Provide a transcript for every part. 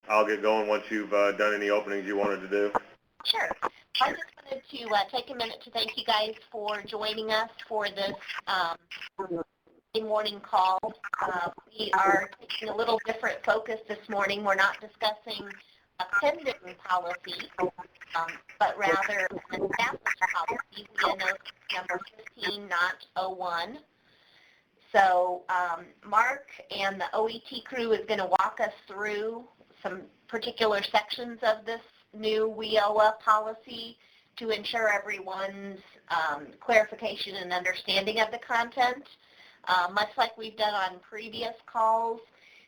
I'll get going once you've done any openings you wanted to do. Sure. I just wanted to take a minute to thank you guys for joining us for this morning call. We are taking a little different focus this morning. We're not discussing a pending policy, but rather an established policy, VNO number 15, not 01. So Mark and the OET crew is going to walk us through some particular sections of this new WIOA policy to ensure everyone's clarification and understanding of the content. Much like we've done on previous calls,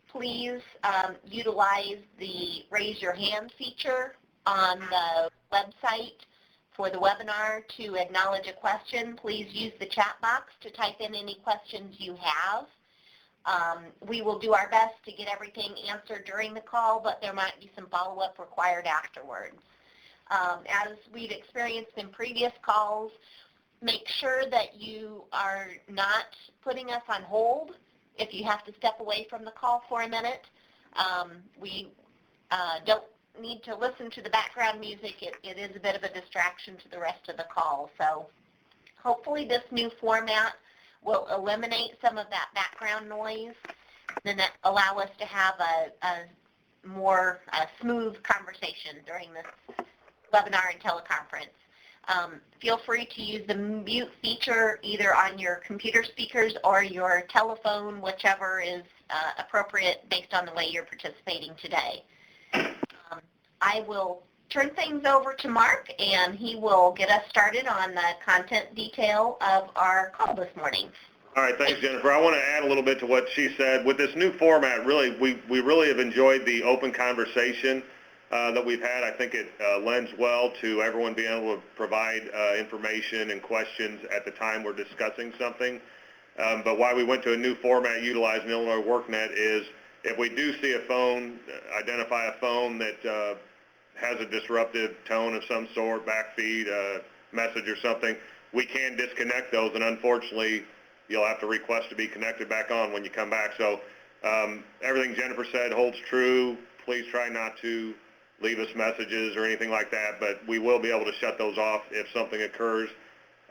please utilize the raise your hand feature on the website for the webinar to acknowledge a question. Please use the chat box to type in any questions you have. We will do our best to get everything answered during the call, but there might be some follow-up required afterwards. As we've experienced in previous calls, make sure that you are not putting us on hold if you have to step away from the call for a minute. We don't need to listen to the background music. It is a bit of a distraction to the rest of the call. So hopefully this new format will eliminate some of that background noise and that allow us to have a more smooth conversation during this webinar and teleconference. Feel free to use the mute feature either on your computer speakers or your telephone, whichever is appropriate based on the way you're participating today. I will turn things over to Mark, and he will get us started on the content detail of our call this morning. All right, thanks, Jennifer. I want to add a little bit to what she said. With this new format, really, we really have enjoyed the open conversation that we've had. I think it lends well to everyone being able to provide information and questions at the time we're discussing something. But why we went to a new format utilizing Illinois WorkNet is if we do see a phone, identify a phone that has a disruptive tone of some sort, backfeed, message or something, we can disconnect those, and unfortunately, you'll have to request to be connected back on when you come back. So everything Jennifer said holds true. Please try not to leave us messages or anything like that, but we will be able to shut those off if something occurs.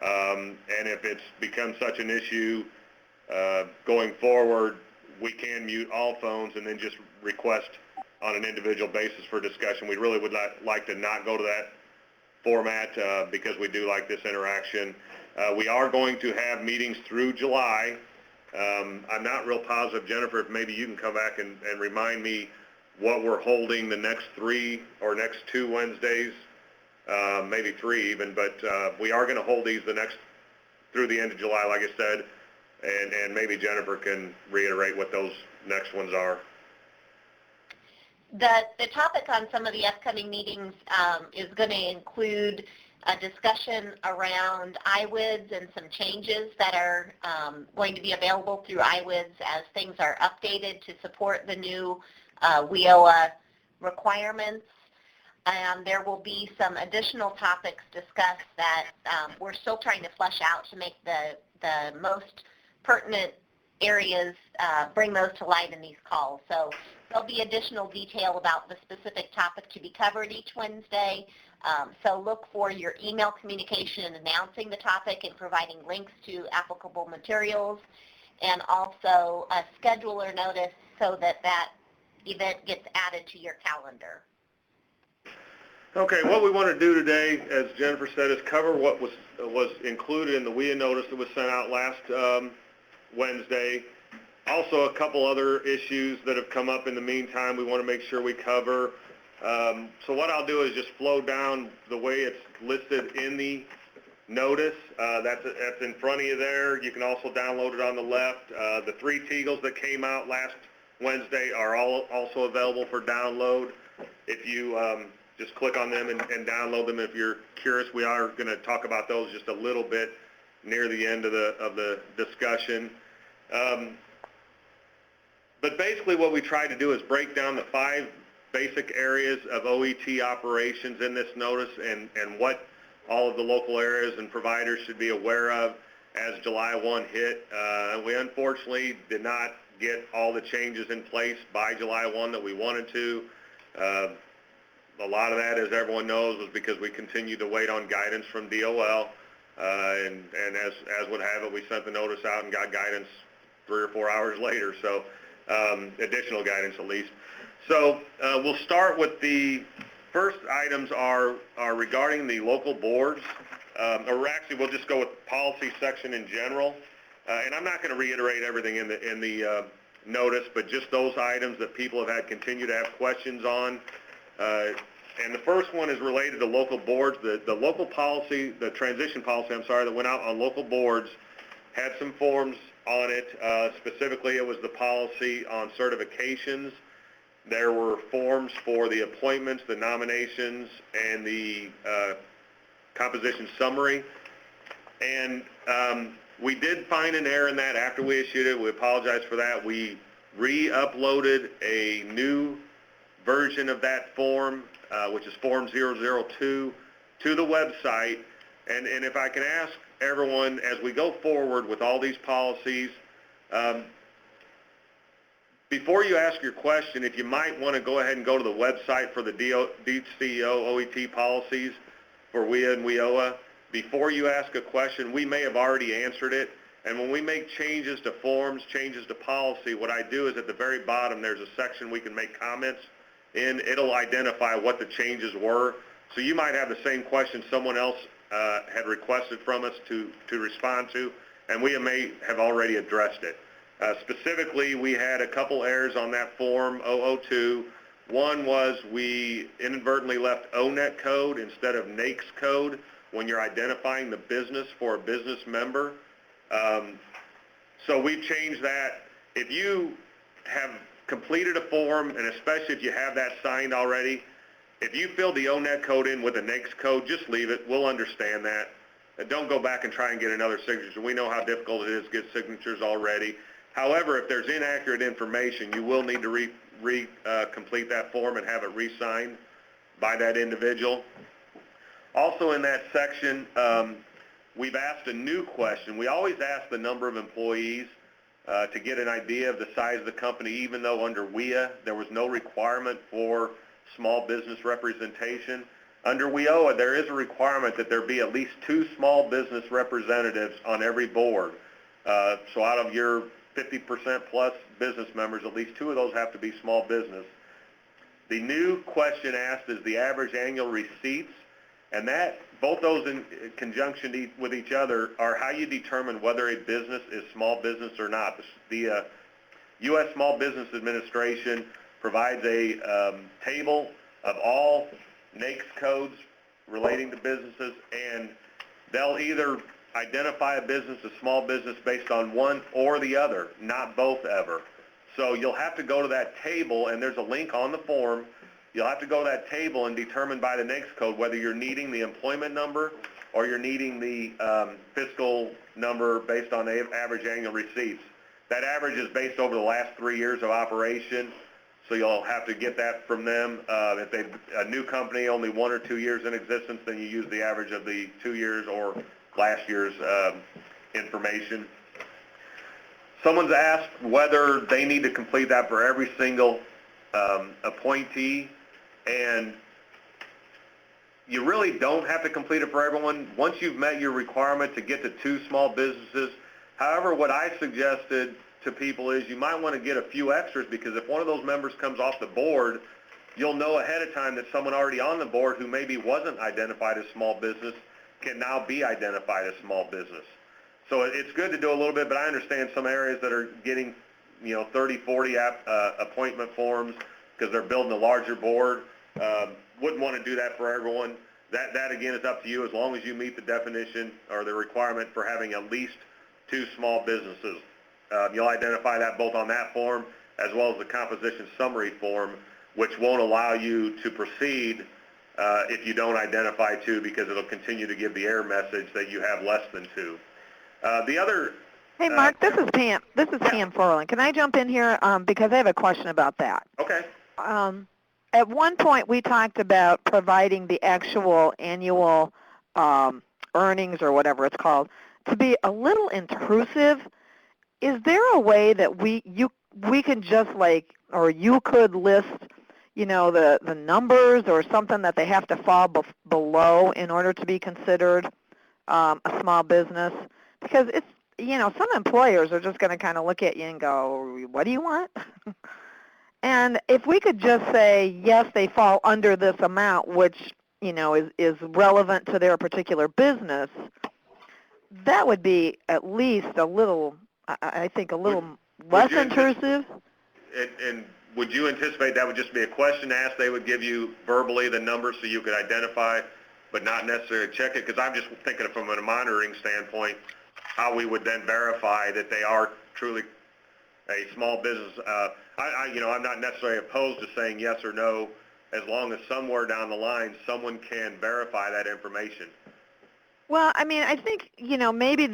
And if it's become such an issue going forward, we can mute all phones and then just request on an individual basis for discussion. We really would like to not go to that format because we do like this interaction. We are going to have meetings through July. I'm not real positive, Jennifer, if maybe you can come back and remind me what we're holding the next 3 or next 2 Wednesdays, maybe 3 even, but we are going to hold these through the end of July, like I said, and maybe Jennifer can reiterate what those next ones are. The topic on some of the upcoming meetings is going to include a discussion around IWIDS and some changes that are going to be available through IWIDS as things are updated to support the new WIOA requirements. There will be some additional topics discussed that we're still trying to flesh out to make the most pertinent areas, bring those to light in these calls. So there'll be additional detail about the specific topic to be covered each Wednesday. So look for your email communication announcing the topic and providing links to applicable materials, and also a scheduler notice so that event gets added to your calendar. Okay, what we want to do today, as Jennifer said, is cover what was included in the WIA notice that was sent out last Wednesday. Also, a couple other issues that have come up in the meantime we want to make sure we cover. So what I'll do is just flow down the way it's listed in the notice. That's in front of you there. You can also download it on the left. The 3 Tegels that came out last Wednesday are also available for download. If you just click on them and download them if you're curious. We are going to talk about those just a little bit near the end of the discussion. But basically what we try to do is break down the 5 basic areas of OET operations in this notice and what all of the local areas and providers should be aware of as July 1 hit. We unfortunately did not get all the changes in place by July 1 that we wanted to. A lot of that, as everyone knows, was because we continued to wait on guidance from DOL, and as would have it, we sent the notice out and got guidance 3 or 4 hours later, so additional guidance at least. So we'll start with the first items are regarding the local boards, or actually we'll just go with the policy section in general, and I'm not going to reiterate everything in the notice, but just those items that people have had continued to have questions on. And the first one is related to local boards. The local policy, the transition policy, that went out on local boards had some forms on it. Specifically, it was the policy on certifications. There were forms for the appointments, the nominations, and the composition summary. And we did find an error in that after we issued it. We apologize for that. We re-uploaded a new version of that form, which is Form 002, to the website. And if I can ask everyone, as we go forward with all these policies, before you ask your question, if you might want to go ahead and go to the website for the DCO OET policies for WIA and WIOA, before you ask a question, we may have already answered it. And when we make changes to forms, changes to policy, what I do is at the very bottom, there's a section we can make comments in. It'll identify what the changes were. So you might have the same question someone else had requested from us to respond to, and we may have already addressed it. Specifically, we had a couple errors on that form 002. One was we inadvertently left ONET code instead of NAICS code when you're identifying the business for a business member. So we've changed that. If you have completed a form, and especially if you have that signed already, if you fill the ONET code in with a NAICS code, just leave it. We'll understand that. And don't go back and try and get another signature. We know how difficult it is to get signatures already. However, if there's inaccurate information, you will need to complete that form and have it re-signed by that individual. Also in that section, we've asked a new question. We always ask the number of employees to get an idea of the size of the company, even though under WIA there was no requirement for small business representation. Under WIOA, there is a requirement that there be at least 2 small business representatives on every board. So out of your 50% plus business members, at least 2 of those have to be small business. The new question asked is the average annual receipts, and that both those in conjunction with each other are how you determine whether a business is small business or not. The U.S. Small Business Administration provides a table of all NAICS codes relating to businesses, and they'll either identify a business as small business based on one or the other, not both ever. So you'll have to go to that table, and there's a link on the form. You'll have to go to that table and determine by the NAICS code whether you're needing the employment number or you're needing the fiscal number based on the average annual receipts. That average is based over the last 3 years of operation, so you'll have to get that from them. If they're a new company, only 1 or 2 years in existence, then you use the average of the 2 years or last year's information. Someone's asked whether they need to complete that for every single appointee, and you really don't have to complete it for everyone once you've met your requirement to get to 2 small businesses. However, what I suggested to people is you might want to get a few extras, because if one of those members comes off the board, you'll know ahead of time that someone already on the board who maybe wasn't identified as small business can now be identified as small business. So it's good to do a little bit, but I understand some areas that are getting 30, 40 appointment forms because they're building a larger board. Wouldn't want to do that for everyone. That again is up to you, as long as you meet the definition or the requirement for having at least 2 small businesses. You'll identify that both on that form as well as the composition summary form, which won't allow you to proceed if you don't identify 2, because it'll continue to give the error message that you have less than 2. The other... Hey, Mark, this is Pam. This is Pam Forlin. Can I jump in here because I have a question about that? Okay. At one point, we talked about providing the actual annual earnings or whatever it's called to be a little intrusive. Is there a way that we can just or you could list, the numbers or something that they have to fall below in order to be considered a small business? Because it's, some employers are just going to kind of look at you and go, what do you want? And if we could just say, yes, they fall under this amount, which, is relevant to their particular business, that would be at least a little, I think, a little less intrusive. And would you anticipate that would just be a question asked? They would give you verbally the number so you could identify, but not necessarily check it? Because I'm just thinking from a monitoring standpoint, how we would then verify that they are truly a small business. I'm not necessarily opposed to saying yes or no, as long as somewhere down the line someone can verify that information. Well, I think, maybe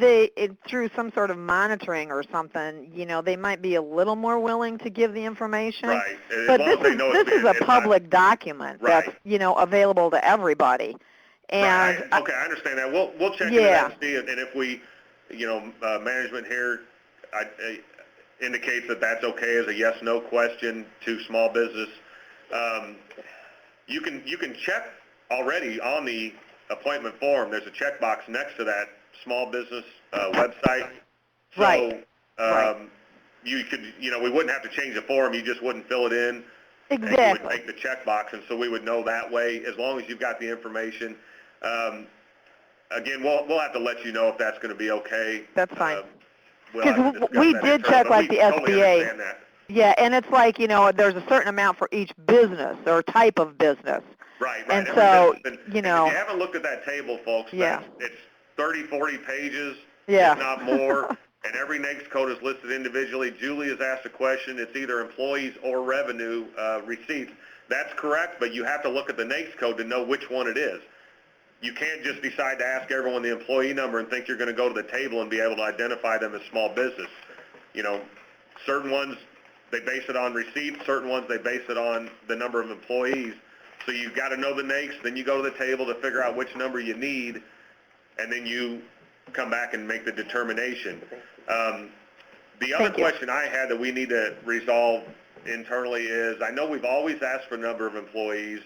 through some sort of monitoring or something, they might be a little more willing to give the information. Right. But this is a public document that's, available to everybody. And right. Okay, I understand that. We'll check into that and see, and if we, management here indicates that that's okay as a yes/no question to small business, you can check already on the appointment form. There's a checkbox next to that small business website. So, right. You could, we wouldn't have to change the form. You just wouldn't fill it in. Exactly. And you would take the checkbox, and so we would know that way as long as you've got the information. Again, we'll have to let you know if that's going to be okay. That's fine. Because we did check like the SBA. Totally understand that. Yeah, and it's like, there's a certain amount for each business or type of business. Right. And so, if you haven't looked at that table, folks, it's 30, 40 pages, if not more, and every NAICS code is listed individually. Julie has asked a question. It's either employees or revenue receipts. That's correct, but you have to look at the NAICS code to know which one it is. You can't just decide to ask everyone the employee number and think you're going to go to the table and be able to identify them as small business. Certain ones, they base it on receipts. Certain ones, they base it on the number of employees. So you've got to know the NAICS, then you go to the table to figure out which number you need, and then you come back and make the determination. The other question I had that we need to resolve internally is, I know we've always asked for a number of employees,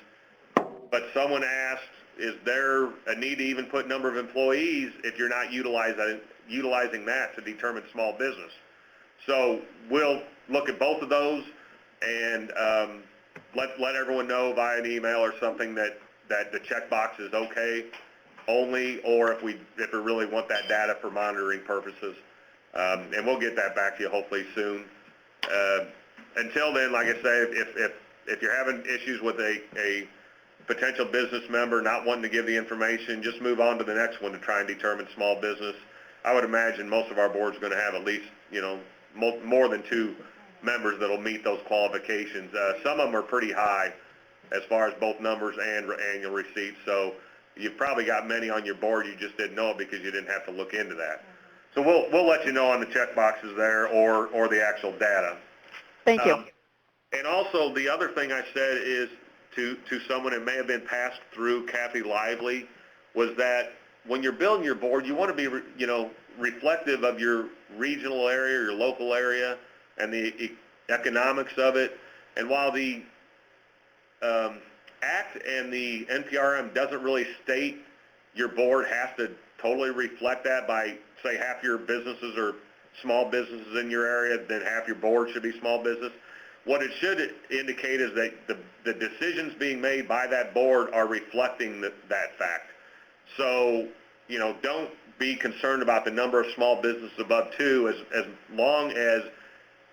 but someone asked, is there a need to even put number of employees if you're not utilizing that to determine small business? So we'll look at both of those and let everyone know via an email or something that the checkbox is okay only, or if we really want that data for monitoring purposes. And we'll get that back to you hopefully soon. Until then, like I say, if you're having issues with a potential business member not wanting to give the information, just move on to the next one to try and determine small business. I would imagine most of our boards are going to have at least, more than 2 members that will meet those qualifications. Some of them are pretty high as far as both numbers and annual receipts. So you've probably got many on your board, you just didn't know it because you didn't have to look into that. So we'll let you know on the check boxes there or the actual data. Thank you. And also the other thing I said is to someone, it may have been passed through Kathy Lively, was that when you're building your board, you want to be, reflective of your regional area, your local area, and the economics of it. And while the Act and the NPRM doesn't really state your board has to totally reflect that by, say, half your businesses are small businesses in your area, then half your board should be small business. What it should indicate is that the decisions being made by that board are reflecting that fact. So, don't be concerned about the number of small businesses above 2 as long as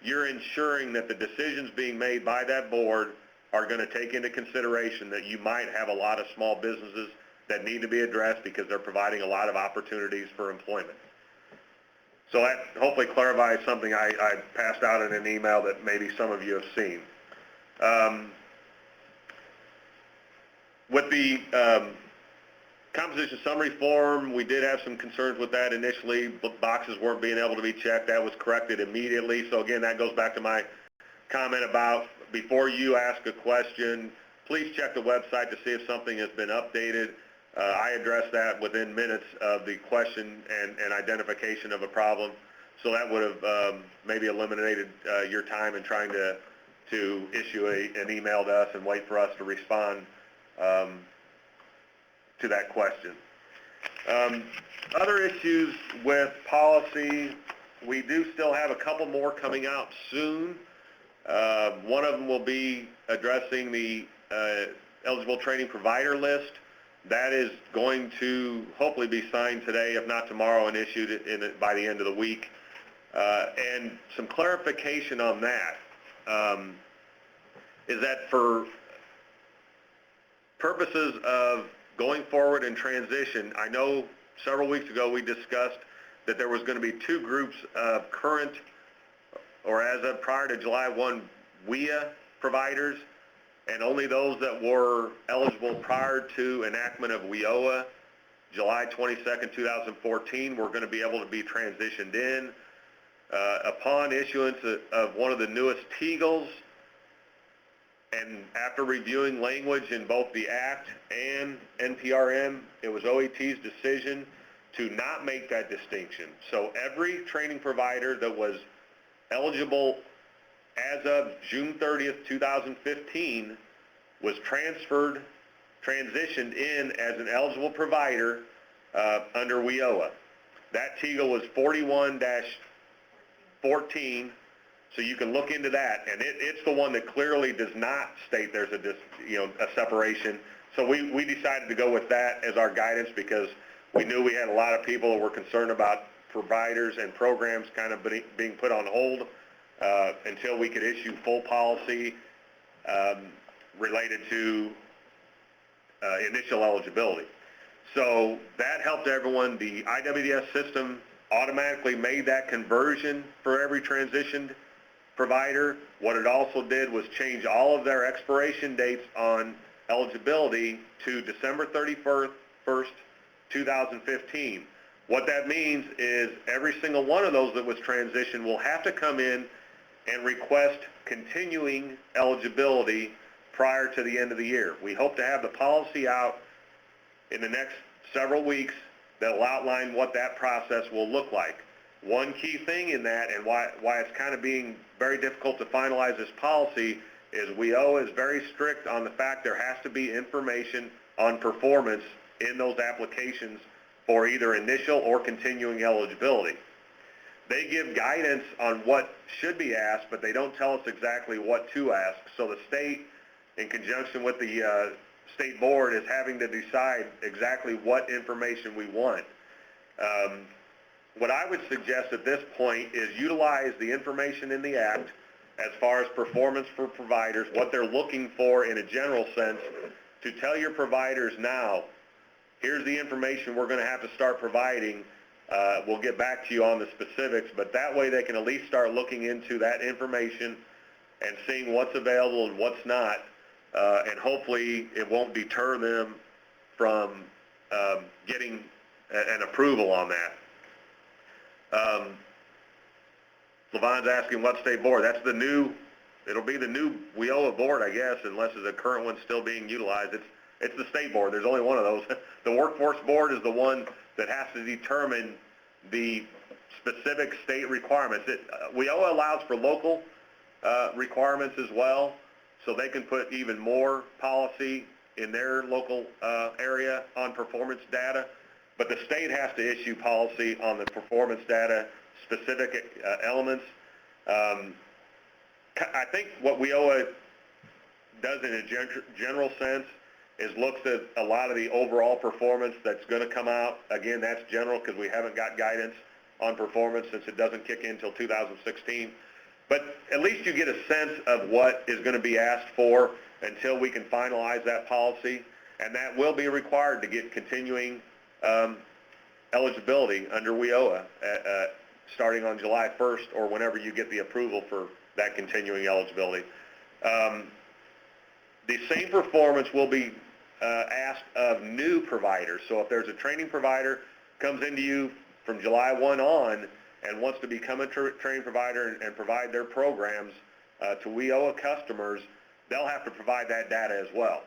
you're ensuring that the decisions being made by that board are going to take into consideration that you might have a lot of small businesses that need to be addressed because they're providing a lot of opportunities for employment. So that hopefully clarifies something I passed out in an email that maybe some of you have seen. With the composition summary form, we did have some concerns with that initially. Boxes weren't being able to be checked. That was corrected immediately. So again, that goes back to my comment about before you ask a question, please check the website to see if something has been updated. I addressed that within minutes of the question and identification of a problem. So that would have maybe eliminated your time in trying to to issue an email to us and wait for us to respond to that question. Other issues with policy, we do still have a couple more coming out soon. One of them will be addressing the eligible training provider list. That is going to hopefully be signed today, if not tomorrow, and issued by the end of the week. And some clarification on that is that for purposes of going forward in transition, I know several weeks ago we discussed that there was going to be two groups of current, or as of prior to July 1, WIA providers, and only those that were eligible prior to enactment of WIOA, July 22nd, 2014, were going to be able to be transitioned in. Upon issuance of one of the newest TEGLs, and after reviewing language in both the Act and NPRM, it was OET's decision to not make that distinction. So every training provider that was eligible as of June 30th, 2015 was transitioned in as an eligible provider under WIOA. That TEGL was 41-14, so you can look into that, and it's the one that clearly does not state there's a separation. So we decided to go with that as our guidance because we knew we had a lot of people who were concerned about providers and programs kind of being put on hold until we could issue full policy related to initial eligibility. So that helped everyone. The IWDS system automatically made that conversion for every transitioned provider. What it also did was change all of their expiration dates on eligibility to December 31st, 2015. What that means is every single one of those that was transitioned will have to come in and request continuing eligibility prior to the end of the year. We hope to have the policy out in the next several weeks that will outline what that process will look like. One key thing in that, and why it's kind of being very difficult to finalize this policy, is WIOA is very strict on the fact there has to be information on performance in those applications for either initial or continuing eligibility. They give guidance on what should be asked, but they don't tell us exactly what to ask. So the state, in conjunction with the state board, is having to decide exactly what information we want. What I would suggest at this point is utilize the information in the Act as far as performance for providers, what they're looking for in a general sense, to tell your providers now, here's the information we're going to have to start providing. We'll get back to you on the specifics, but that way they can at least start looking into that information and seeing what's available and what's not, and hopefully it won't deter them from getting an approval on that. Levon's asking what state board. That's the new, it'll be the new WIOA board, I guess, unless the current one's still being utilized. It's the state board. There's only one of those. The workforce board is the one that has to determine the specific state requirements. WIOA allows for local requirements as well, so they can put even more policy in their local area on performance data. But the state has to issue policy on the performance data specific elements. I think what WIOA does in a general sense is looks at a lot of the overall performance that's going to come out. Again, that's general because we haven't got guidance on performance since it doesn't kick in until 2016. But at least you get a sense of what is going to be asked for until we can finalize that policy. And that will be required to get continuing eligibility under WIOA starting on July 1st or whenever you get the approval for that continuing eligibility. The same performance will be asked of new providers. So if there's a training provider comes into you from July 1 on and wants to become a training provider and provide their programs to WIOA customers, they'll have to provide that data as well.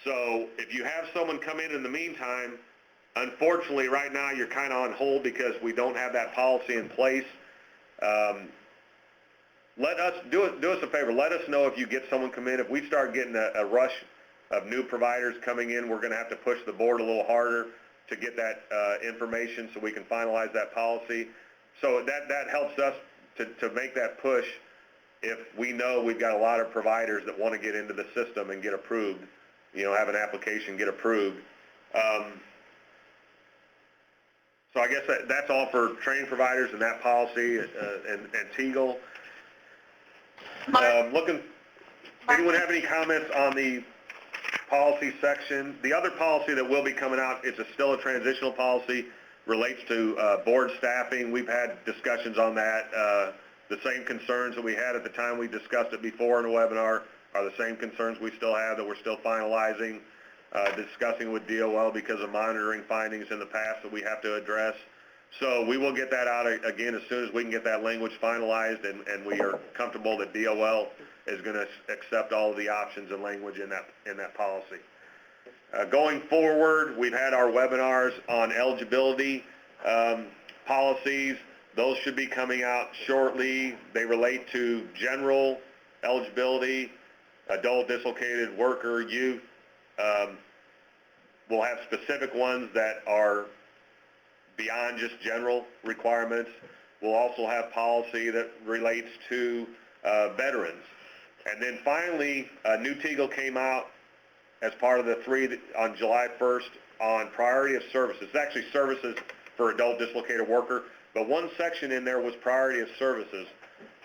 So if you have someone come in the meantime, unfortunately right now you're kind of on hold because we don't have that policy in place. let us, do us a favor, let us know if you get someone come in. If we start getting a rush of new providers coming in, we're gonna have to push the board a little harder to get that information so we can finalize that policy. So that helps us to make that push if we know we've got a lot of providers that want to get into the system and get approved, have an application get approved. So I guess that's all for training providers and that policy and Teagle. Anyone have any comments on the policy section? The other policy that will be coming out, it's still a transitional policy, relates to board staffing. We've had discussions on that. The same concerns that we had at the time we discussed it before in a webinar are the same concerns we still have, that we're still finalizing, discussing with DOL because of monitoring findings in the past that we have to address. So we will get that out again as soon as we can get that language finalized, and we are comfortable that DOL is going to accept all of the options and language in that policy. Going forward, we've had our webinars on eligibility policies. Those should be coming out shortly. They relate to general eligibility, adult dislocated worker, youth. We'll have specific ones that are beyond just general requirements. We'll also have policy that relates to veterans. And then finally, New Teagle came out as part of the 3 on July 1st on priority of services. It's actually services for adult dislocated worker, but one section in there was priority of services.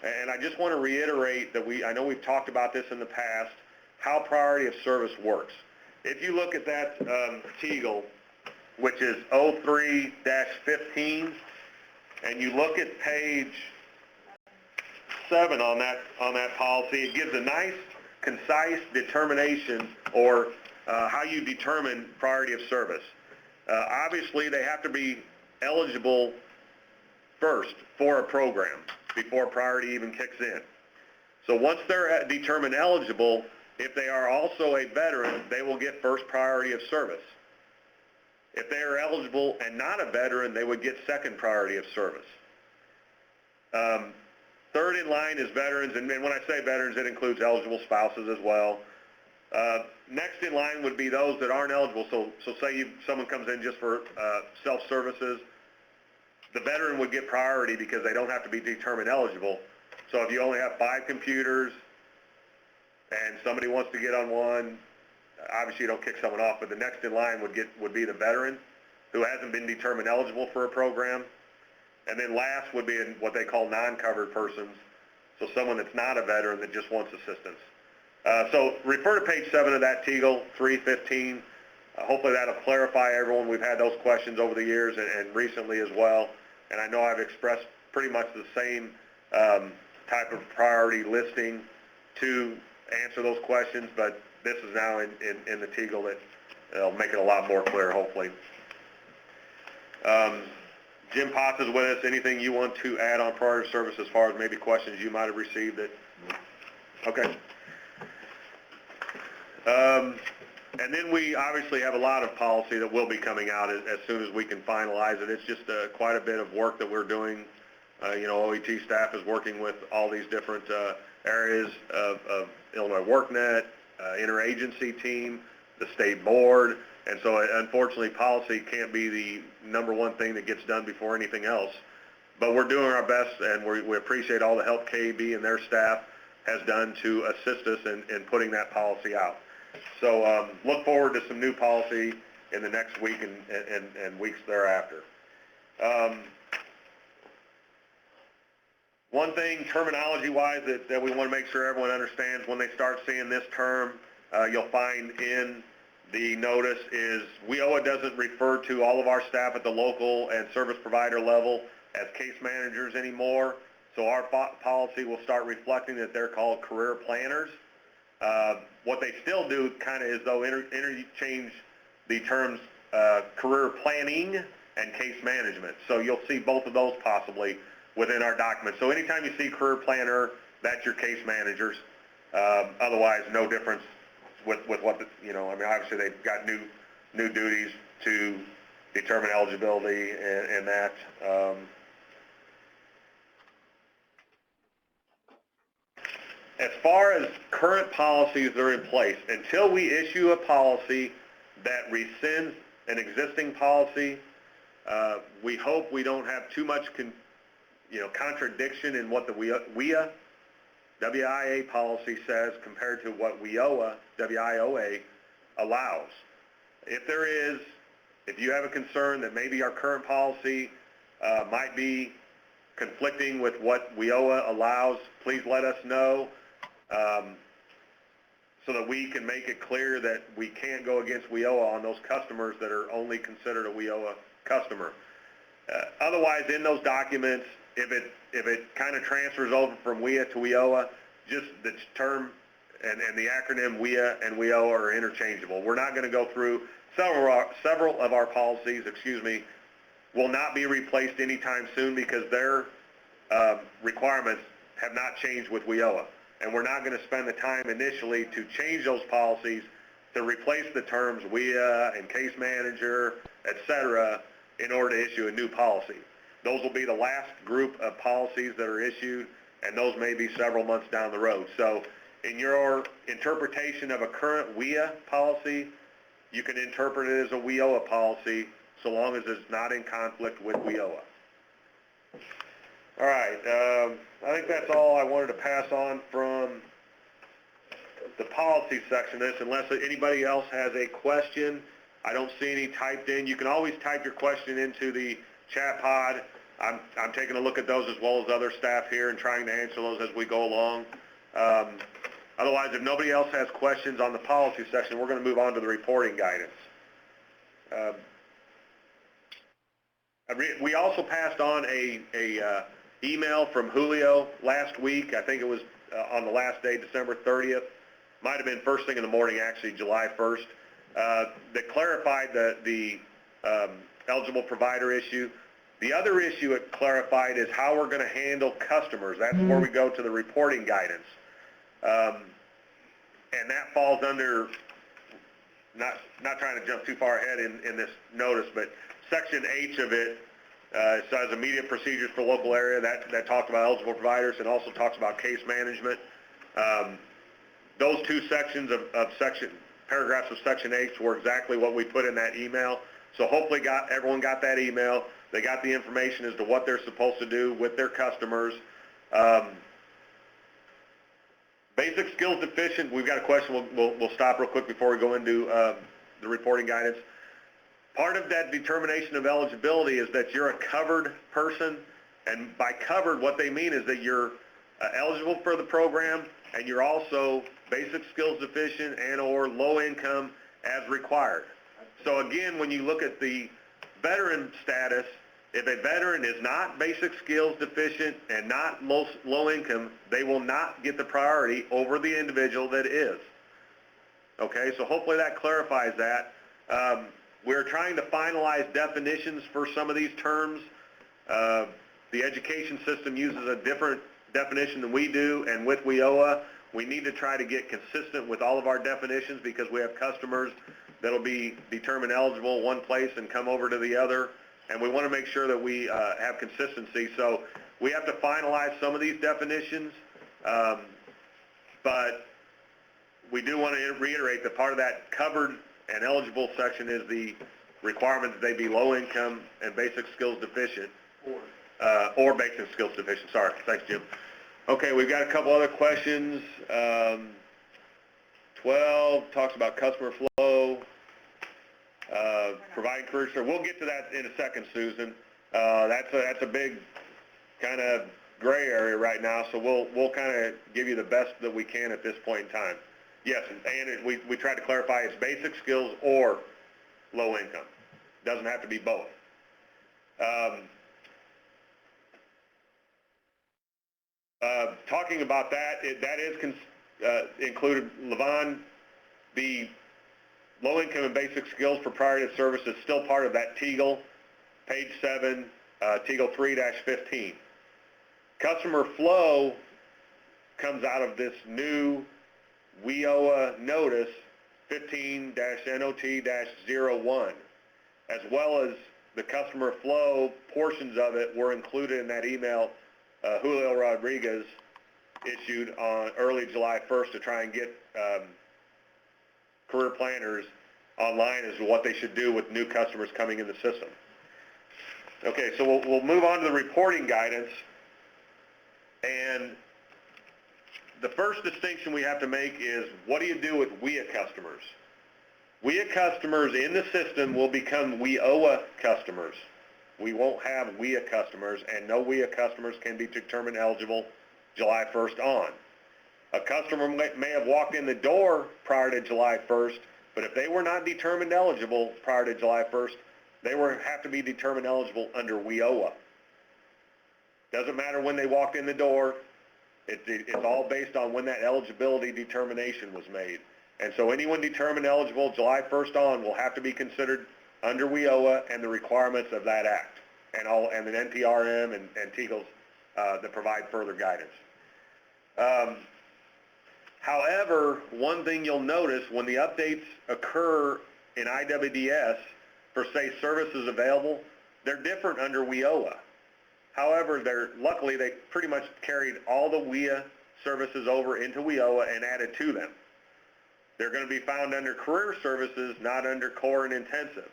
And I just want to reiterate that I know we've talked about this in the past, how priority of service works. If you look at that Teagle, which is 03-15, and you look at page 7 on that policy, it gives a nice, concise determination or how you determine priority of service. Obviously, they have to be eligible first for a program before priority even kicks in. So once they're determined eligible, if they are also a veteran, they will get first priority of service. If they are eligible and not a veteran, they would get second priority of service. Third in line is veterans, and when I say veterans, it includes eligible spouses as well. Next in line would be those that aren't eligible. So say someone comes in just for self-services, the veteran would get priority because they don't have to be determined eligible. So if you only have 5 computers and somebody wants to get on one, obviously you don't kick someone off, but the next in line would be the veteran who hasn't been determined eligible for a program. And then last would be what they call non-covered persons, so someone that's not a veteran that just wants assistance. So refer to page 7 of that Teagle, 315. Hopefully that'll clarify everyone. We've had those questions over the years and recently as well, and I know I've expressed pretty much the same type of priority listing to answer those questions, but this is now in the Teagle that will make it a lot more clear, hopefully. Jim Potts is with us. Anything you want to add on priority service as far as maybe questions you might have received? Okay. And then we obviously have a lot of policy that will be coming out as soon as we can finalize it. It's just quite a bit of work that we're doing. OET staff is working with all these different areas of Illinois WorkNet, interagency team, the state board. And so unfortunately policy can't be the number one thing that gets done before anything else. But we're doing our best, and we appreciate all the help KEB and their staff has done to assist us in putting that policy out. So look forward to some new policy in the next week and weeks thereafter. One thing terminology-wise that we want to make sure everyone understands when they start seeing this term, you'll find in the notice is WIOA doesn't refer to all of our staff at the local and service provider level as case managers anymore. So our policy will start reflecting that they're called career planners. What they still do kind of is though interchange the terms career planning and case management. So you'll see both of those possibly within our document. So anytime you see career planner, that's your case managers. Otherwise, no difference with what obviously they've got new duties to determine eligibility and that. as far as current policies that are in place, until we issue a policy that rescinds an existing policy, we hope we don't have too much contradiction in what the WIA WIA policy says compared to what WIOA allows. If you have a concern that maybe our current policy might be conflicting with what WIOA allows, please let us know so that we can make it clear that we can't go against WIOA on those customers that are only considered a WIOA customer. Otherwise, in those documents, if it kind of transfers over from WIA to WIOA, just the term and the acronym WIA and WIOA are interchangeable. We're not going to go through several of our policies, will not be replaced anytime soon because their requirements have not changed with WIOA. And we're not going to spend the time initially to change those policies to replace the terms WIA and case manager, etc., in order to issue a new policy. Those will be the last group of policies that are issued, and those may be several months down the road. So in your interpretation of a current WIA policy, you can interpret it as a WIOA policy so long as it's not in conflict with WIOA. All right, I think that's all I wanted to pass on from the policy section of this, unless anybody else has a question. I don't see any typed in. You can always type your question into the chat pod. I'm taking a look at those as well as other staff here and trying to answer those as we go along. Otherwise, if nobody else has questions on the policy section, we're going to move on to the reporting guidance. We also passed on a email from Julio last week. I think it was on the last day, December 30th. Might have been first thing in the morning, actually, July 1st, that clarified the eligible provider issue. The other issue it clarified is how we're going to handle customers. That's where we go to the reporting guidance. And that falls under, not trying to jump too far ahead in this notice, but Section H of it says immediate procedures for local area. That talks about eligible providers and also talks about case management. Those two sections of paragraphs of Section H were exactly what we put in that email. So hopefully everyone got that email. They got the information as to what they're supposed to do with their customers. Basic skills deficient, we've got a question. We'll stop real quick before we go into the reporting guidance. Part of that determination of eligibility is that you're a covered person, and by covered, what they mean is that you're eligible for the program, and you're also basic skills deficient and or low income as required. So again, when you look at the veteran status, if a veteran is not basic skills deficient and not low income, they will not get the priority over the individual that is. Okay, so hopefully that clarifies that. We're trying to finalize definitions for some of these terms. The education system uses a different definition than we do, and with WIOA, we need to try to get consistent with all of our definitions because we have customers that'll be determined eligible one place and come over to the other, and we want to make sure that we have consistency. So we have to finalize some of these definitions, but we do want to reiterate that part of that covered and eligible section is the requirement that they be low income and basic skills deficient. Or basic skills deficient, sorry. Thanks, Jim. Okay, we've got a couple other questions. 12 talks about customer flow, providing career service. We'll get to that in a second, Susan. That's a big kind of gray area right now, so we'll kind of give you the best that we can at this point in time. Yes, and we tried to clarify it's basic skills or low income. Doesn't have to be both. Talking about that, that is included, Levon, the low income and basic skills proprietary service is still part of that TEGL, page 7, TEGL 3-15. Customer flow comes out of this new WIOA notice 15-NOT-01, as well as the customer flow portions of it were included in that email Julio Rodriguez issued on early July 1st to try and get career planners online as to what they should do with new customers coming in the system. Okay, so we'll move on to the reporting guidance. And the first distinction we have to make is, what do you do with WIA customers? WIA customers in the system will become WIOA customers. We won't have WIA customers, and no WIA customers can be determined eligible July 1st on. A customer may have walked in the door prior to July 1st, but if they were not determined eligible prior to July 1st, they have to be determined eligible under WIOA. Doesn't matter when they walked in the door. It's all based on when that eligibility determination was made. And so anyone determined eligible July 1st on will have to be considered under WIOA and the requirements of that act, and the NPRM and TEGLES that provide further guidance. However, one thing you'll notice when the updates occur in IWDS for, say, services available, they're different under WIOA. However, luckily they pretty much carried all the WIA services over into WIOA and added to them. They're going to be found under career services, not under core and intensive.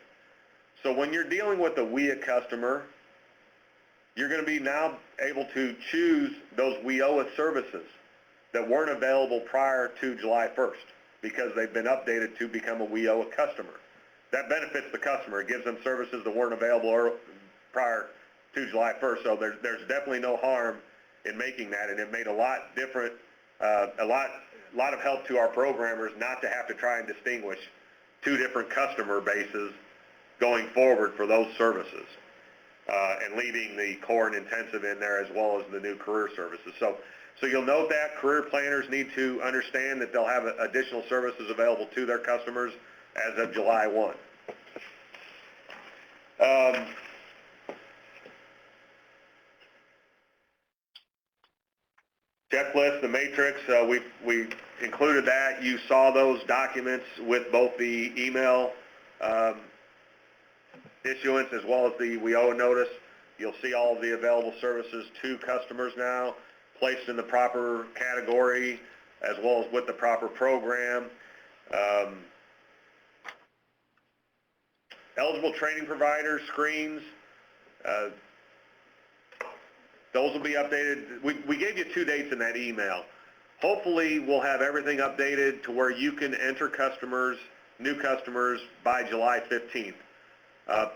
So when you're dealing with a WIA customer, you're going to be now able to choose those WIOA services that weren't available prior to July 1st because they've been updated to become a WIOA customer. That benefits the customer. It gives them services that weren't available prior to July 1st. So there's definitely no harm in making that, and it made a lot different, a lot of help to our programmers not to have to try and distinguish two different customer bases going forward for those services, and leaving the core and intensive in there as well as the new career services. So you'll note that career planners need to understand that they'll have additional services available to their customers as of July 1. Checklist, the matrix, we included that. You saw those documents with both the email issuance as well as the WIOA notice. You'll see all of the available services to customers now, placed in the proper category as well as with the proper program. Eligible training providers, screens, those will be updated. We gave you 2 dates in that email. Hopefully we'll have everything updated to where you can enter customers, new customers, by July 15th.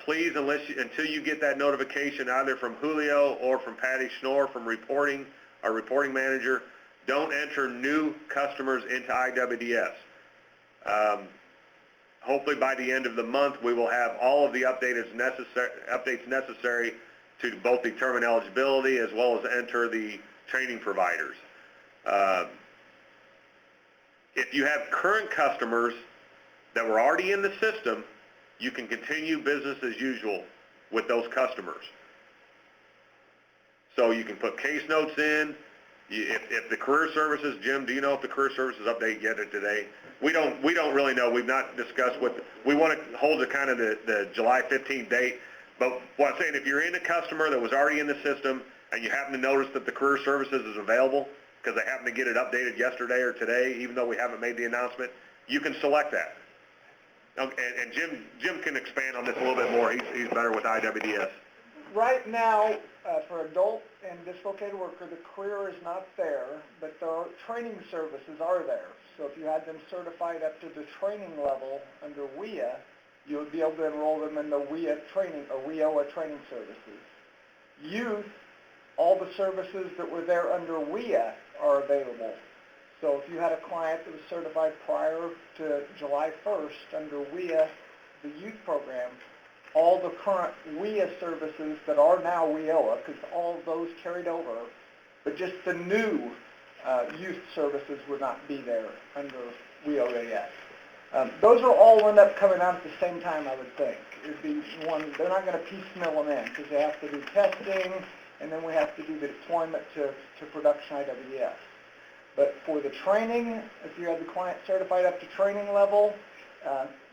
Please, until you get that notification either from Julio or from Patty Schnorr from reporting, our reporting manager, don't enter new customers into IWDS. Hopefully by the end of the month we will have all of the updates necessary to both determine eligibility as well as enter the training providers. If you have current customers that were already in the system, you can continue business as usual with those customers. So you can put case notes in. If the career services, Jim, do you know if the career services update yet today? We don't really know. We've not discussed we want to hold the kind of the July 15th date. But what I'm saying, if you're in a customer that was already in the system and you happen to notice that the career services is available because they happen to get it updated yesterday or today, even though we haven't made the announcement, you can select that. And Jim can expand on this a little bit more. He's better with IWDS. Right now, for adult and dislocated worker, the career is not there, but the training services are there. So if you had them certified up to the training level under WIA, you would be able to enroll them in the WIA training or WIOA training services. Youth, all the services that were there under WIA are available. So if you had a client that was certified prior to July 1st under WIA, the youth program, all the current WIA services that are now WIOA, because all of those carried over, but just the new youth services would not be there under WIOA yet. Those will all end up coming out at the same time, I would think. It'd be one. They're not going to piecemeal them in because they have to do testing, and then we have to do the deployment to production IWDS. But for the training, if you have the client certified up to training level,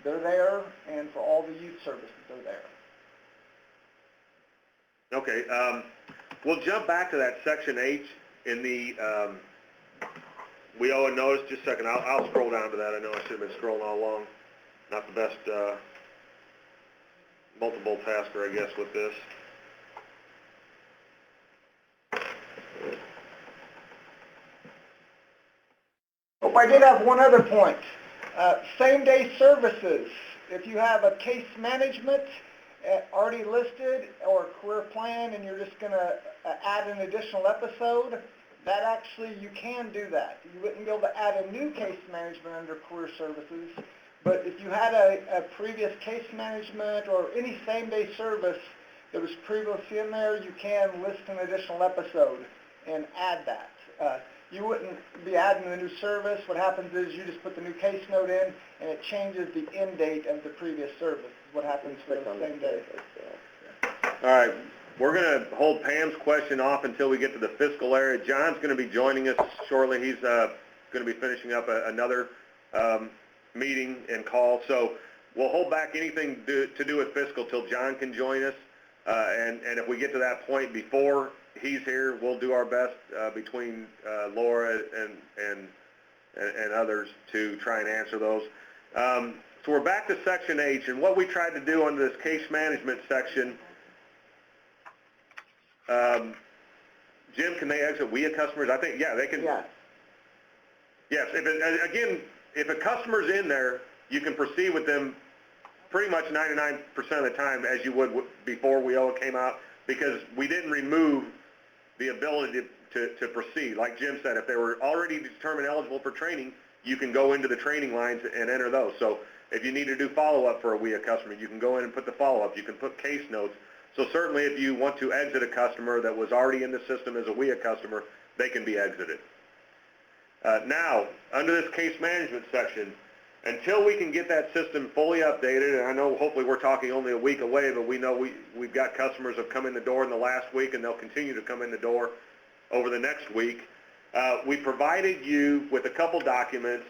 they're there, and for all the youth services, they're there. Okay, we'll jump back to that Section H in the we owe a notice, just a second, I'll scroll down to that. I know I should have been scrolling all along. Not the best, multiple tasker, I guess, with this. Oh, I did have one other point. Same-day services. If you have a case management already listed or a career plan and you're just going to add an additional episode, that actually, you can do that. You wouldn't be able to add a new case management under career services, but if you had a previous case management or any same-day service that was previously in there, you can list an additional episode and add that. You wouldn't be adding a new service. What happens is you just put the new case note in, and it changes the end date of the previous service. What happens for the same day. All right, we're going to hold Pam's question off until we get to the fiscal area. John's going to be joining us shortly. He's going to be finishing up another meeting and call. So we'll hold back anything to do with fiscal till John can join us. And if we get to that point before he's here, we'll do our best between Laura and others to try and answer those. So we're back to Section H, and what we tried to do under this case management section, Jim, can they exit WIA customers? I think, yeah, they can. Yeah. Yes, if a customer's in there, you can proceed with them pretty much 99% of the time as you would before WIA came out, because we didn't remove the ability to proceed. Like Jim said, if they were already determined eligible for training, you can go into the training lines and enter those. So if you need to do follow-up for a WIA customer, you can go in and put the follow-up. You can put case notes. So certainly if you want to exit a customer that was already in the system as a WIA customer, they can be exited. Now, under this case management section, until we can get that system fully updated, and I know hopefully we're talking only a week away, but we know we've got customers that have come in the door in the last week, and they'll continue to come in the door over the next week. We provided you with a couple documents.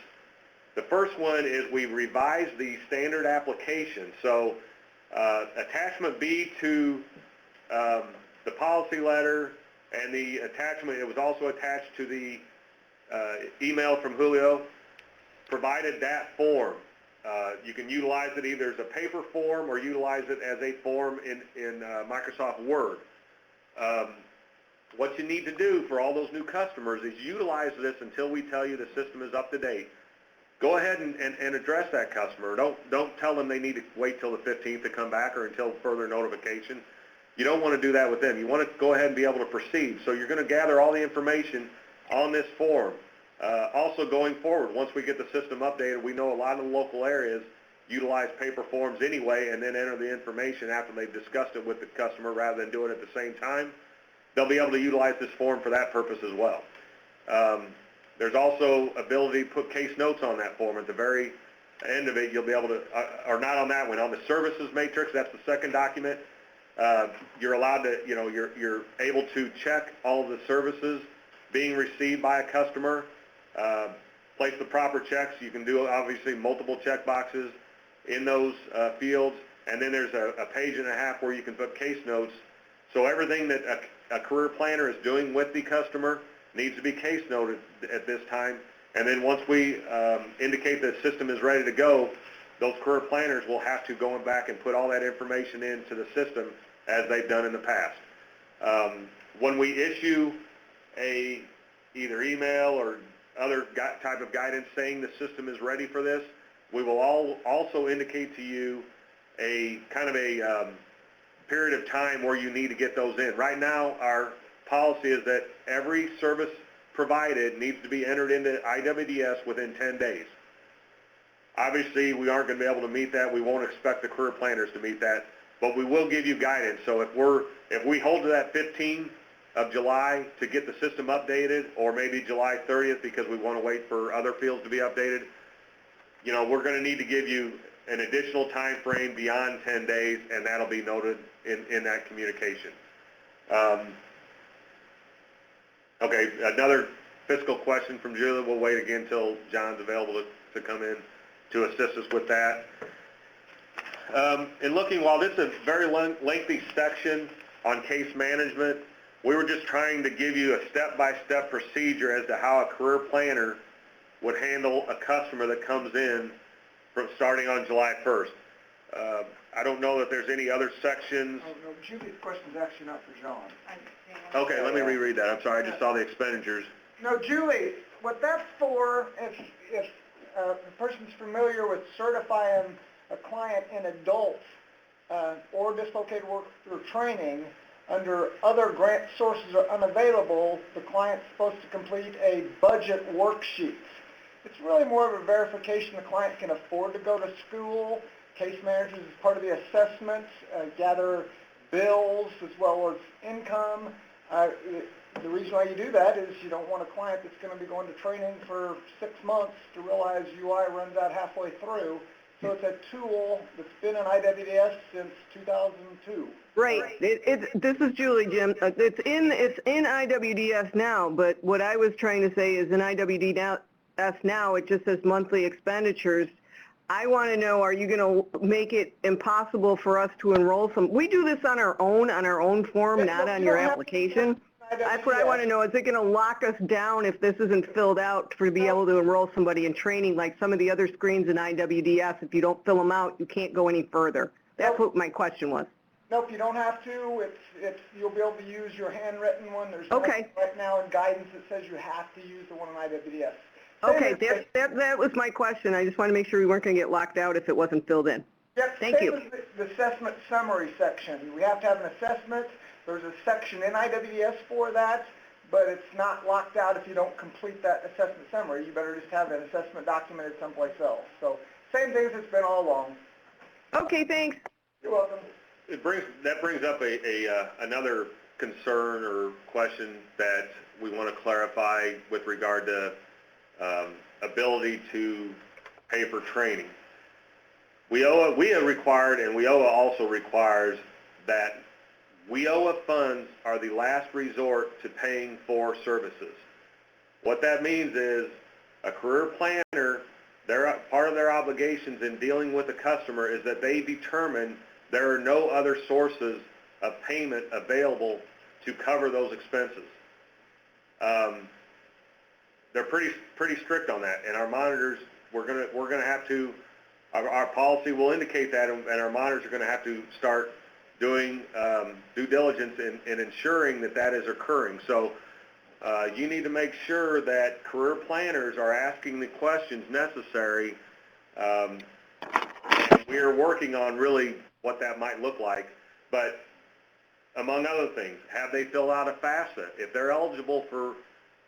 The first one is we revised the standard application. So attachment B to the policy letter and the attachment, it was also attached to the email from Julio, provided that form. You can utilize it either as a paper form or utilize it as a form in Microsoft Word. What you need to do for all those new customers is utilize this until we tell you the system is up to date. Go ahead and address that customer. Don't tell them they need to wait till the 15th to come back or until further notification. You don't want to do that with them. You want to go ahead and be able to proceed. So you're going to gather all the information on this form. Also going forward, once we get the system updated, we know a lot of the local areas utilize paper forms anyway and then enter the information after they've discussed it with the customer rather than doing it at the same time. They'll be able to utilize this form for that purpose as well. There's also ability to put case notes on that form. At the very end of it, you'll be able to, or not on that one, on the services matrix, that's the second document. You're allowed to, you're able to check all of the services being received by a customer, place the proper checks. You can do obviously multiple check boxes in those fields, and then there's a page and a half where you can put case notes. So everything that a career planner is doing with the customer needs to be case noted at this time. And then once we indicate the system is ready to go, those career planners will have to go back and put all that information into the system as they've done in the past. When we issue either email or other type of guidance saying the system is ready for this, we will also indicate to you a kind of a period of time where you need to get those in. Right now, our policy is that every service provided needs to be entered into IWDS within 10 days. Obviously, we aren't going to be able to meet that. We won't expect the career planners to meet that, but we will give you guidance. So if we hold to that 15th of July to get the system updated, or maybe July 30th because we want to wait for other fields to be updated, we're going to need to give you an additional time frame beyond 10 days, and that'll be noted in that communication. Okay, another fiscal question from Julia. We'll wait again until John's available to come in to assist us with that. In looking, while this is a very lengthy section on case management, we were just trying to give you a step-by-step procedure as to how a career planner would handle a customer that comes in from starting on July 1st. I don't know that there's any other sections. Oh, no, Julie's question's actually not for John. Okay, let me reread that. I'm sorry, I just saw the expenditures. No, Julie, what that's for, if the person's familiar with certifying a client in adult or dislocated worker training, under other grant sources are unavailable, the client's supposed to complete a budget worksheet. It's really more of a verification the client can afford to go to school. Case managers, as part of the assessments, gather bills as well as income. The reason why you do that is you don't want a client that's going to be going to training for 6 months to realize UI runs out halfway through. So it's a tool that's been in IWDS since 2002. Right. This is Julie, Jim. It's in IWDS now, but what I was trying to say is in IWDS now, it just says monthly expenditures. I want to know, are you going to make it impossible for us to enroll some? We do this on our own form, not on your application. That's what I want to know. Is it going to lock us down if this isn't filled out to be able to enroll somebody in training like some of the other screens in IWDS? If you don't fill them out, you can't go any further. That's what my question was. Nope, you don't have to. You'll be able to use your handwritten one. There's nothing Okay. right now in guidance that says you have to use the one in IWDS. Okay, that was my question. I just wanted to make sure we weren't going to get locked out if it wasn't filled in. Yep, Thank same you. as the assessment summary section. We have to have an assessment. There's a section in IWDS for that, but it's not locked out if you don't complete that assessment summary. You better just have an assessment documented someplace else. So same thing as it's been all along. Okay, thanks. You're welcome. That brings up another concern or question that we want to clarify with regard to ability to pay for training. WIOA required, and WIOA also requires that WIOA funds are the last resort to paying for services. What that means is a career planner, part of their obligations in dealing with a customer is that they determine there are no other sources of payment available to cover those expenses. They're pretty strict on that, and our monitors, we're gonna have to, our policy will indicate that, and our monitors are gonna have to start doing due diligence in ensuring that is occurring. So you need to make sure that career planners are asking the questions necessary, and we are working on really what that might look like. But among other things, have they filled out a FAFSA? If they're eligible for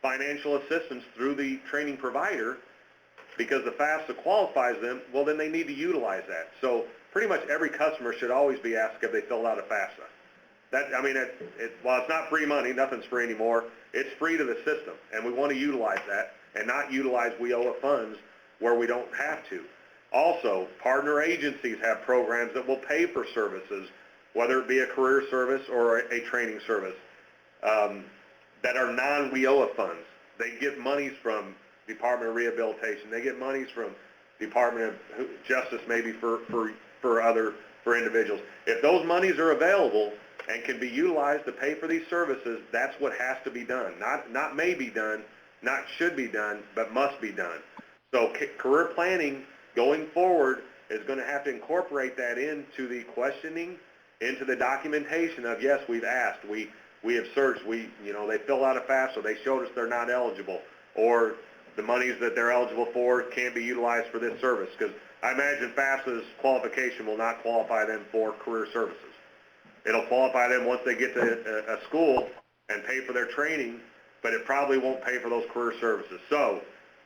financial assistance through the training provider, because the FAFSA qualifies them, well, then they need to utilize that. So pretty much every customer should always be asked if they filled out a FAFSA. While it's not free money, nothing's free anymore, it's free to the system, and we want to utilize that and not utilize WIOA funds where we don't have to. Also, partner agencies have programs that will pay for services, whether it be a career service or a training service, that are non-WIOA funds. They get monies from Department of Rehabilitation. They get monies from Department of Justice, maybe for individuals. If those monies are available and can be utilized to pay for these services, that's what has to be done. Not may be done, not should be done, but must be done. So career planning going forward is going to have to incorporate that into the questioning, into the documentation of, yes, we've asked, we have searched, they fill out a FAFSA, they showed us they're not eligible, or the monies that they're eligible for can't be utilized for this service, because I imagine FAFSA's qualification will not qualify them for career services. It'll qualify them once they get to a school and pay for their training, but it probably won't pay for those career services. So,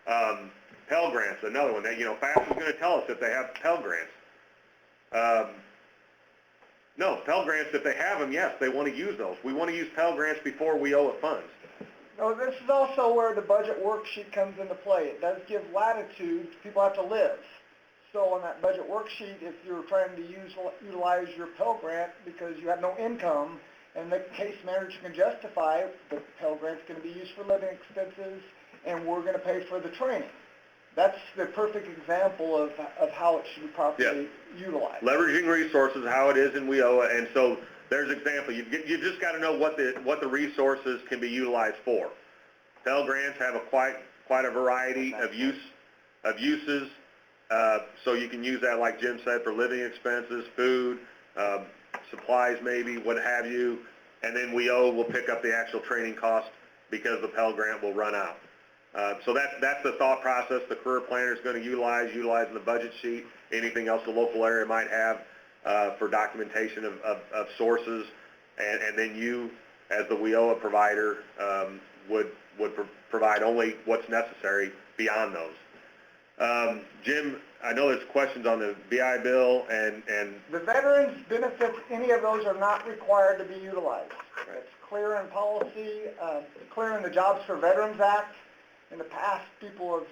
Pell Grants, another one. FAFSA's going to tell us if they have Pell Grants. No, Pell Grants, if they have them, yes, they want to use those. We want to use Pell Grants before WIOA funds. No, this is also where the budget worksheet comes into play. It does give latitude. People have to live. So on that budget worksheet, if you're trying to utilize your Pell Grant because you have no income, and the case manager can justify the Pell Grant's going to be used for living expenses, and we're going to pay for the training. That's the perfect example of how it should be properly utilized. Leveraging resources, how it is in WIOA, and so there's an example. You just got to know what the resources can be utilized for. Pell Grants have a quite quite a variety of uses. So you can use that, like Jim said, for living expenses, food, supplies maybe, what have you. And then WIO will pick up the actual training cost because the Pell Grant will run out. So that's the thought process the career planner is going to utilizing the budget sheet, anything else the local area might have for documentation of sources, and then you, as the WIOA provider, would provide only what's necessary beyond those. Jim, I know there's questions on the BI bill and The veterans benefits, any of those are not required to be utilized. It's clear in policy, clear in the Jobs for Veterans Act. In the past, people have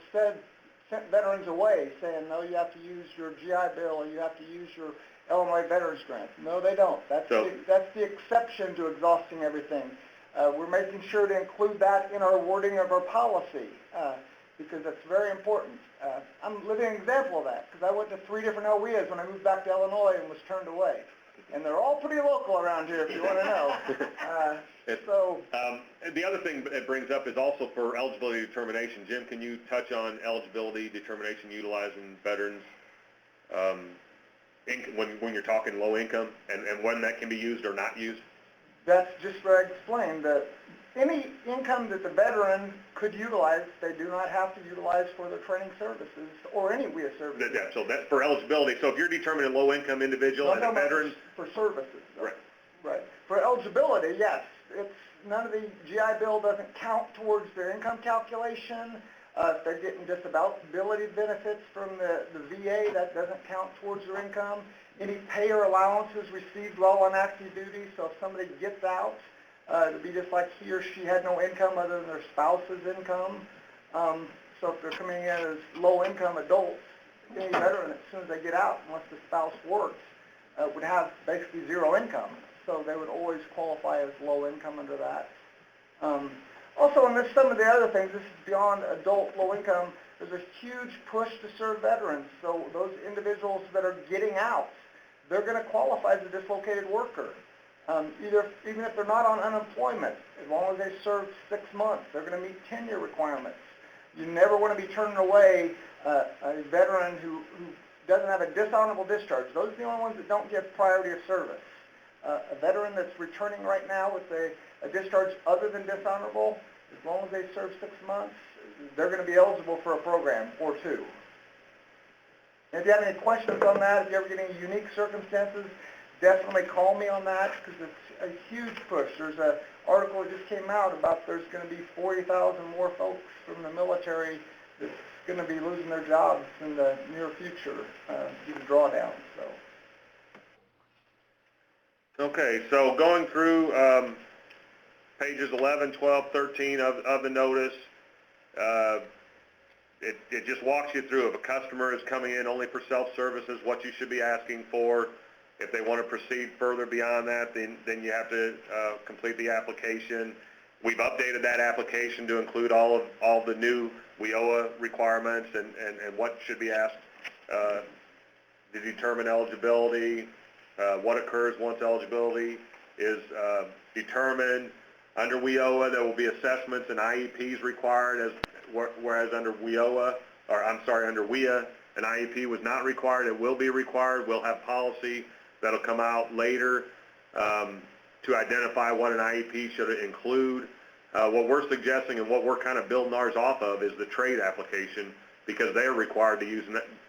sent veterans away saying, no, you have to use your GI Bill or you have to use your Illinois Veterans Grant. No, they don't. That's the exception to exhausting everything. We're making sure to include that in our wording of our policy because that's very important. I'm a living example of that because I went to 3 different OEAs when I moved back to Illinois and was turned away. And they're all pretty local around here if you want to know. The other thing it brings up is also for eligibility determination. Jim, can you touch on eligibility determination utilizing veterans when you're talking low income and when that can be used or not used? That's just what I explained, that any income that the veteran could utilize, they do not have to utilize for their training services or any WIA services. So that's for eligibility. So if you're determining a low-income individual and a veteran... For services. Right. Right. For eligibility, yes. None of the GI Bill doesn't count towards their income calculation. If they're getting disability benefits from the VA, that doesn't count towards their income. Any pay or allowances received while on active duty, so if somebody gets out, it'd be just like he or she had no income other than their spouse's income. So if they're coming in as low-income adults, any veteran, as soon as they get out, unless the spouse works, would have basically zero income. So they would always qualify as low income under that. Also, and there's some of the other things, this is beyond adult low income, there's a huge push to serve veterans. So those individuals that are getting out, they're going to qualify as a dislocated worker. Even if they're not on unemployment, as long as they serve 6 months, they're going to meet tenure requirements. You never want to be turning away a veteran who doesn't have a dishonorable discharge. Those are the only ones that don't get priority of service. A veteran that's returning right now with a discharge other than dishonorable, as long as they serve 6 months, they're going to be eligible for a program or 2. And if you have any questions on that, if you ever get any unique circumstances, definitely call me on that because it's a huge push. There's an article that just came out about there's going to be 40,000 more folks from the military that's going to be losing their jobs in the near future due to drawdown. Okay, so going through pages 11, 12, 13 of the notice, it just walks you through if a customer is coming in only for self-services, what you should be asking for. If they want to proceed further beyond that, then you have to complete the application. We've updated that application to include all the new WIOA requirements and what should be asked to determine eligibility, what occurs once eligibility is determined. Under WIOA, there will be assessments and IEPs required, whereas under WIA, an IEP was not required. It will be required. We'll have policy that'll come out later to identify what an IEP should include. What we're suggesting and what we're kind of building ours off of is the trade application because they are required to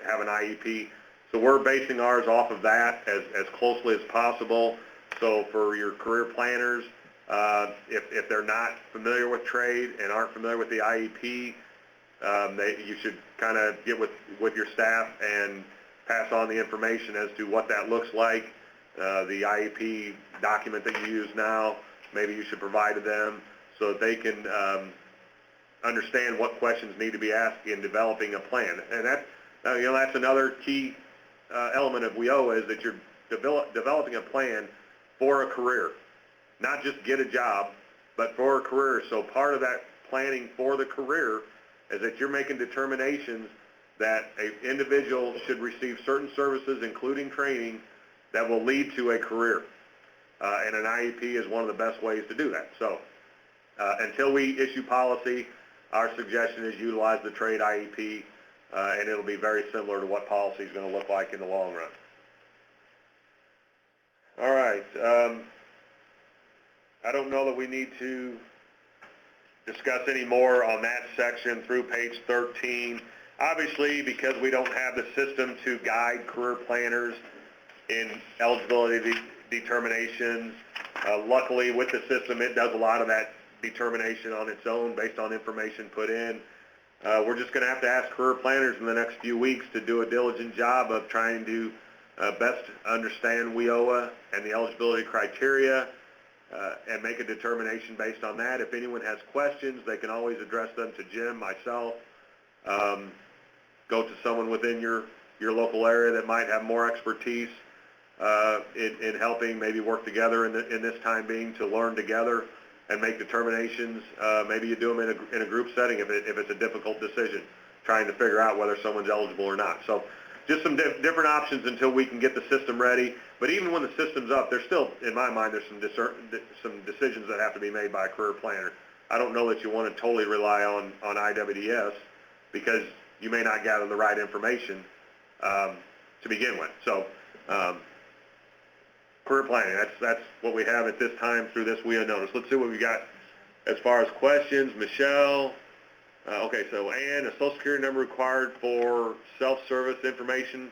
have an IEP. So we're basing ours off of that as closely as possible. So for your career planners, if they're not familiar with trade and aren't familiar with the IEP, you should kind of get with your staff and pass on the information as to what that looks like. The IEP document that you use now, maybe you should provide to them so that they can understand what questions need to be asked in developing a plan. And that's another key element of WIOA is that you're developing a plan for a career, not just get a job, but for a career. So part of that planning for the career is that you're making determinations that an individual should receive certain services, including training, that will lead to a career. And an IEP is one of the best ways to do that. So until we issue policy, our suggestion is utilize the trade IEP, and it'll be very similar to what policy is going to look like in the long run. All right. I don't know that we need to discuss any more on that section through page 13. Obviously, because we don't have the system to guide career planners in eligibility determinations, luckily with the system, it does a lot of that determination on its own based on information put in. We're just going to have to ask career planners in the next few weeks to do a diligent job of trying to best understand WIOA and the eligibility criteria, and make a determination based on that. If anyone has questions, they can always address them to Jim, myself, go to someone within your local area that might have more expertise in helping maybe work together in this time being to learn together and make determinations. Maybe you do them in a group setting if it's a difficult decision, trying to figure out whether someone's eligible or not. So just some different options until we can get the system ready. But even when the system's up, there's still, in my mind, there's some decisions that have to be made by a career planner. I don't know that you want to totally rely on IWDS because you may not gather the right information to begin with. So career planning, that's what we have at this time through this WIA notice. Let's see what we got as far as questions. Michelle. Okay, so Ann, a social security number required for self-service information.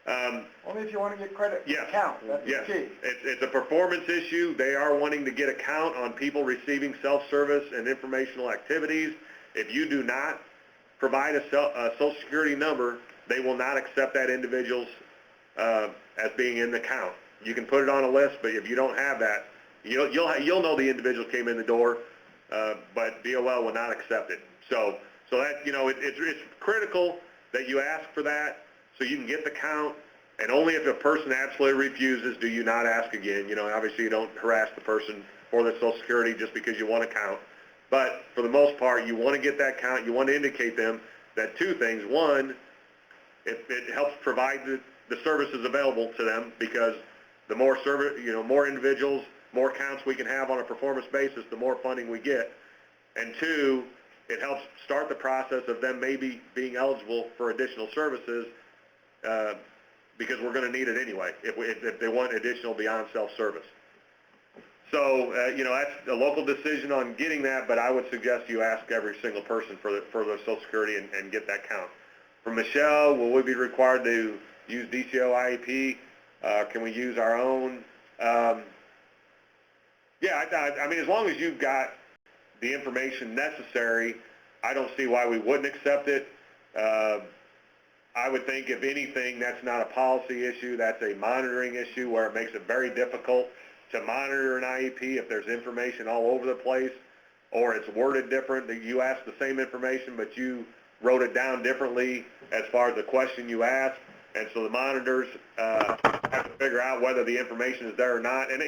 Only if you want to get credit for Yes. count, that's the Yes. key. It's a performance issue. They are wanting to get a count on people receiving self-service and informational activities. If you do not provide a social security number, they will not accept that individual's as being in the count. You can put it on a list, but if you don't have that, you'll know the individual came in the door, but DOL will not accept it. So that, it's critical that you ask for that so you can get the count, and only if a person absolutely refuses do you not ask again. Obviously you don't harass the person for their Social Security just because you want a count. But for the most part, you want to get that count. You want to indicate them that two things. One, it helps provide the services available to them, because the more more individuals, more counts we can have on a performance basis, the more funding we get. And two, it helps start the process of them maybe being eligible for additional services, because we're going to need it anyway if they want additional beyond self-service. So, that's a local decision on getting that, but I would suggest you ask every single person for their Social Security and get that count. For Michelle, will we be required to use DCO IEP? Can we use our own? Yeah, I mean, as long as you've got the information necessary, I don't see why we wouldn't accept it. I would think, if anything, that's not a policy issue. That's a monitoring issue where it makes it very difficult to monitor an IEP if there's information all over the place, or it's worded different, that you ask the same information but you wrote it down differently as far as the question you asked. And so the monitors have to figure out whether the information is there or not. And,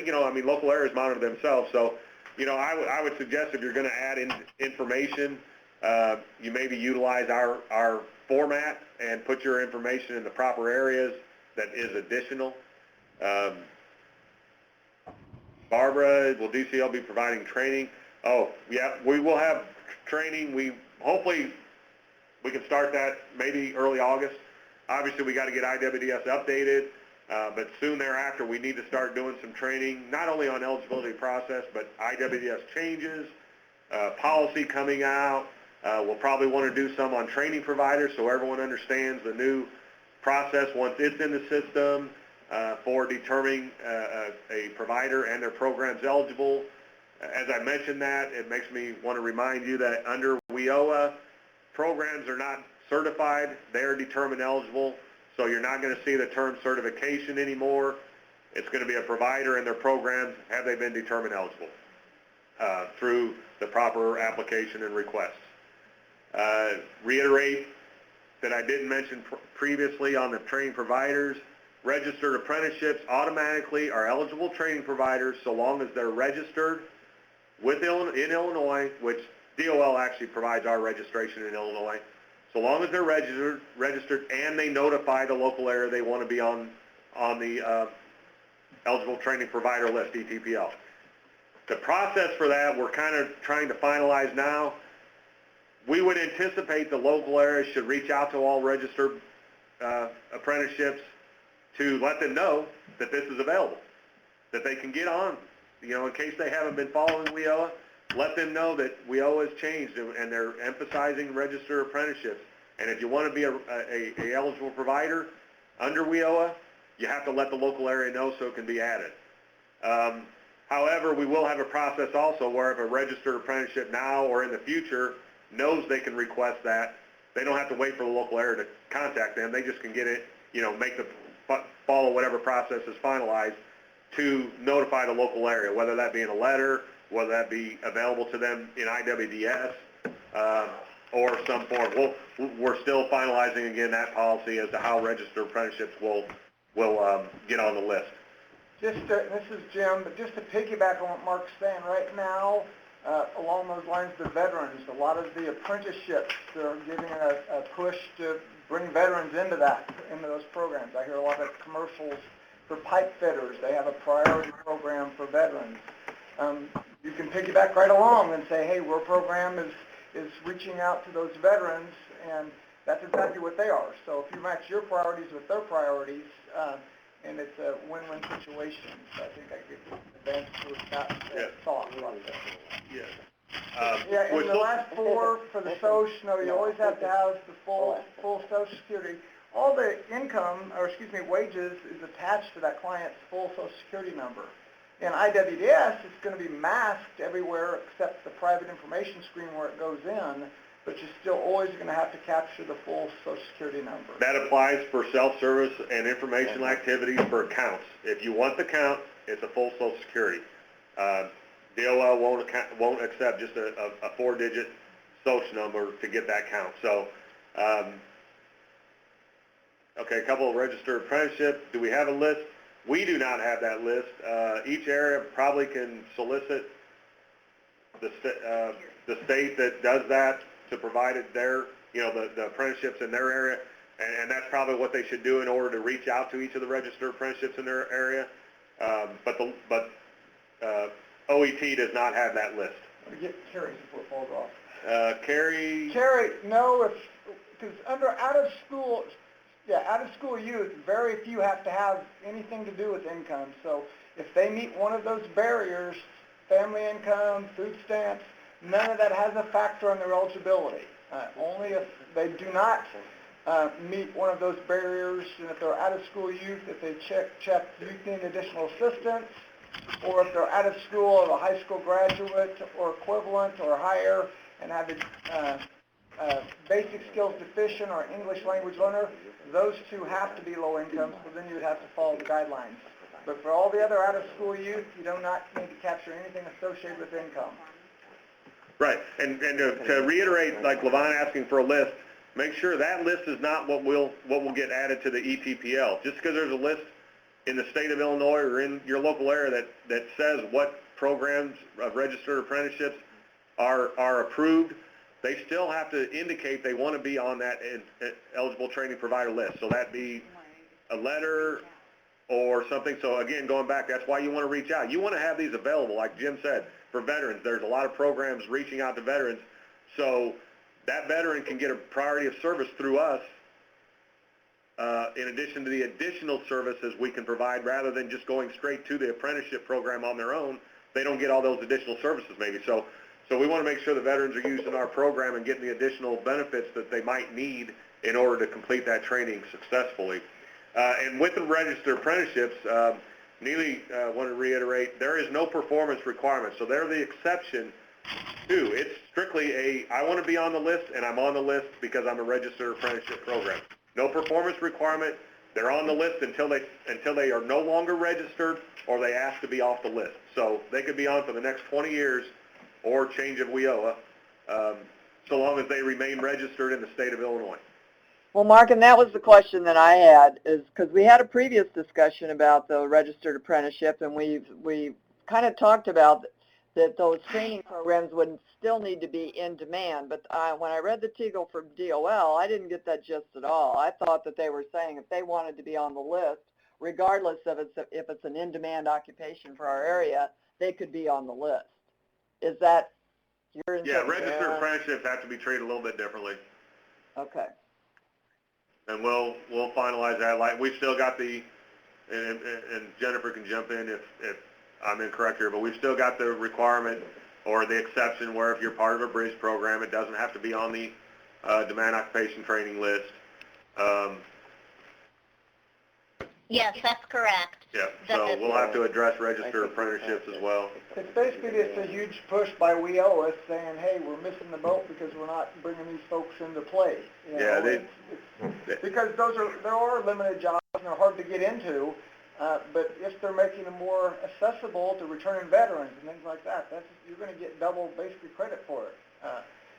local areas monitor themselves. So, I would suggest if you're going to add in information, you maybe utilize our format and put your information in the proper areas that is additional. Barbara, will DCL be providing training? Oh, yeah, we will have training. Hopefully we can start that maybe early August. Obviously, we got to get IWDS updated, but soon thereafter, we need to start doing some training, not only on eligibility process, but IWDS changes, policy coming out. We'll probably want to do some on training providers so everyone understands the new process once it's in the system for determining a provider and their programs eligible. As I mentioned that, it makes me want to remind you that under WIOA, programs are not certified, they're determined eligible, so you're not going to see the term certification anymore. It's going to be a provider and their programs, have they been determined eligible through the proper application and requests. Reiterate that I didn't mention previously on the training providers, registered apprenticeships automatically are eligible training providers so long as they're registered in Illinois, which DOL actually provides our registration in Illinois. So long as they're registered and they notify the local area they want to be on the eligible training provider list, ETPL. The process for that, we're kind of trying to finalize now. we would anticipate the local area should reach out to all registered apprenticeships to let them know that this is available, that they can get on, in case they haven't been following WIOA, let them know that WIOA has changed and they're emphasizing registered apprenticeships. And if you want to be a eligible provider under WIOA, you have to let the local area know so it can be added. However, we will have a process also where if a registered apprenticeship now or in the future knows they can request that, they don't have to wait for the local area to contact them. They just can get it, follow whatever process is finalized to notify the local area, whether that be in a letter, whether that be available to them in IWDS, or some form. We're still finalizing again that policy as to how registered apprenticeships will get on the list. This is Jim, but just to piggyback on what Mark's saying, right now, along those lines, the veterans, a lot of the apprenticeships are giving a push to bring veterans into those programs. I hear a lot of commercials for pipe fitters. They have a priority program for veterans. You can piggyback right along and say, hey, our program is reaching out to those veterans, and that's exactly what they are. So if you match your priorities with their priorities, and it's a win-win situation. So I think I could advance to that thought process. Yes. And the last four for the social, you always have to have the full Social Security. All the income, wages is attached to that client's full Social Security number. In IWDS, it's going to be masked everywhere except the private information screen where it goes in, but you're still always going to have to capture the full Social Security number. That applies for self-service and informational activities for accounts. If you want the count, it's a full Social Security. DOL won't accept just a 4-digit social number to get that count. So, okay, a couple of registered apprenticeships. Do we have a list? We do not have that list. Each area probably can solicit the state that does that to provide it the apprenticeships in their area, and that's probably what they should do in order to reach out to each of the registered apprenticeships in their area. But OET does not have that list. Let me get Carrie before it falls off. Carrie, no, because under out of school youth, very few have to have anything to do with income. So if they meet one of those barriers, family income, food stamps, none of that has a factor on their eligibility. Only if they do not meet one of those barriers, and if they're out of school youth, if they check youth need additional assistance, or if they're out of school or a high school graduate or equivalent or higher and have a basic skills deficient or English language learner, those two have to be low income, so then you would have to follow the guidelines. But for all the other out of school youth, you do not need to capture anything associated with income. right, and to reiterate, like Levon asking for a list, make sure that list is not what will get added to the ETPL. Just because there's a list in the state of Illinois or in your local area that says what programs of registered apprenticeships are approved, they still have to indicate they want to be on that eligible training provider list. So that be a letter or something. So again, going back, that's why you want to reach out. You want to have these available, like Jim said, for veterans. There's a lot of programs reaching out to veterans. So that veteran can get a priority of service through us in addition to the additional services we can provide, rather than just going straight to the apprenticeship program on their own. They don't get all those additional services maybe. So we want to make sure the veterans are using our program and getting the additional benefits that they might need in order to complete that training successfully. And with the registered apprenticeships, Neely wanted to reiterate, there is no performance requirement. So they're the exception too. It's strictly I want to be on the list, and I'm on the list because I'm a registered apprenticeship program. No performance requirement. They're on the list until they are no longer registered or they ask to be off the list. So they could be on for the next 20 years or change of WIOA, so long as they remain registered in the state of Illinois. Well, Mark, and that was the question that I had, is because we had a previous discussion about the registered apprenticeship, and we kind of talked about that those training programs would still need to be in demand. But when I read the TEGL from DOL, I didn't get that gist at all. I thought that they were saying if they wanted to be on the list, regardless of if it's an in-demand occupation for our area, they could be on the list. Is that You're in Yeah, charge. registered apprenticeships have to be treated a little bit differently, Okay. and we'll finalize that. Like, we've still got and Jennifer can jump in if I'm incorrect here, but we've still got the requirement or the exception where if you're part of a bridge program, it doesn't have to be on the demand occupation training list. Yes, that's correct. Yeah, so we'll have to address registered apprenticeships as well. It's basically just a huge push by WEOS saying, hey, we're missing the boat because we're not bringing these folks into play. You know, Yeah, because there are limited jobs and they're hard to get into, but if they're making them more accessible to returning veterans and things like that, you're going to get double basically credit for it.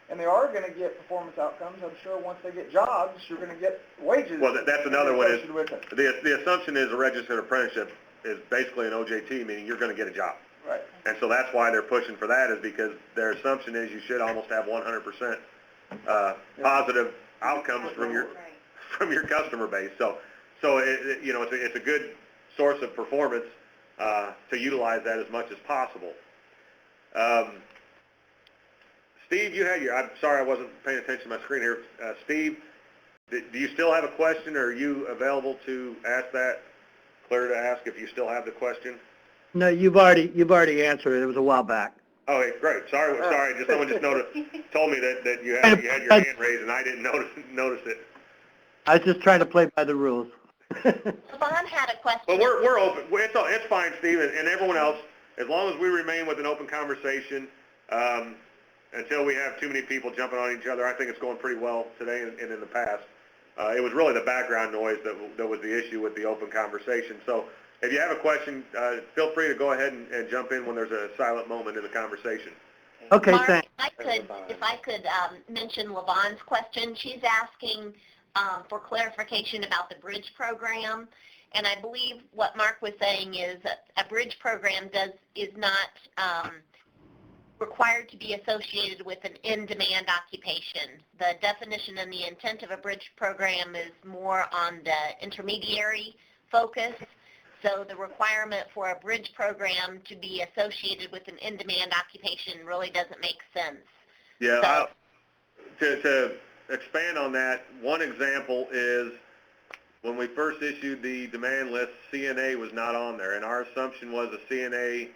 And they are going to get performance outcomes. I'm sure once they get jobs, you're going to get wages. Well, that's another one. associated with it. The assumption is a registered apprenticeship is basically an OJT, meaning you're going to get a job. Right. And so that's why they're pushing for that, is because their assumption is you should almost have 100% positive outcomes from your customer base. So it's a good source of performance to utilize that as much as possible. Steve, I'm sorry I wasn't paying attention to my screen here. Steve, do you still have a question, or are you available to ask that? Clear to ask if you still have the question? No, you've already answered it. It was a while back. Okay, great. Sorry. Someone just told me that you had your hand raised, and I didn't notice it. I was just trying to play by the rules. Levon had a question. But we're open. It's fine, Steve, and everyone else, as long as we remain with an open conversation, until we have too many people jumping on each other. I think it's going pretty well today and in the past. It was really the background noise that was the issue with the open conversation. So if you have a question, feel free to go ahead and jump in when there's a silent moment in the conversation. Okay, Mark, thanks. if I could mention Levon's question. She's asking for clarification about the bridge program. And I believe what Mark was saying is that a bridge program is not required to be associated with an in-demand occupation. The definition and the intent of a bridge program is more on the intermediary focus. So the requirement for a bridge program to be associated with an in-demand occupation really doesn't make sense. Yeah, to expand on that, one example is when we first issued the demand list, CNA was not on there, and our assumption was a CNA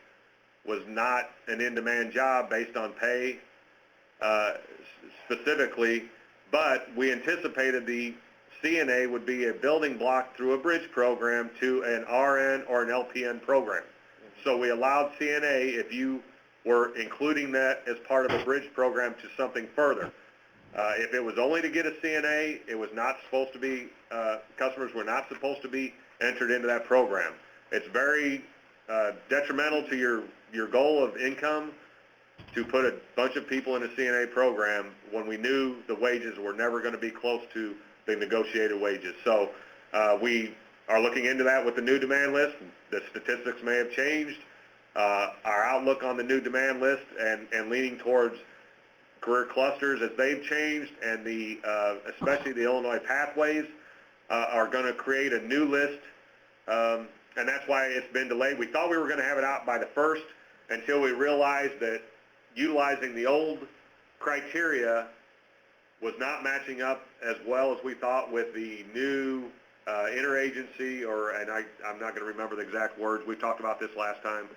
was not an in-demand job based on pay specifically, but we anticipated the CNA would be a building block through a bridge program to an RN or an LPN program. So we allowed CNA, if you were including that as part of a bridge program, to something further. If it was only to get a CNA, it was not supposed to be, customers were not supposed to be entered into that program. It's very detrimental to your goal of income to put a bunch of people in a CNA program when we knew the wages were never going to be close to the negotiated wages. So we are looking into that with the new demand list. The statistics may have changed. Our outlook on the new demand list and leaning towards career clusters as they've changed, and especially the Illinois pathways are going to create a new list, and that's why it's been delayed. We thought we were going to have it out by the 1st until we realized that utilizing the old criteria was not matching up as well as we thought with the new interagency, I'm not going to remember the exact words. We talked about this last time.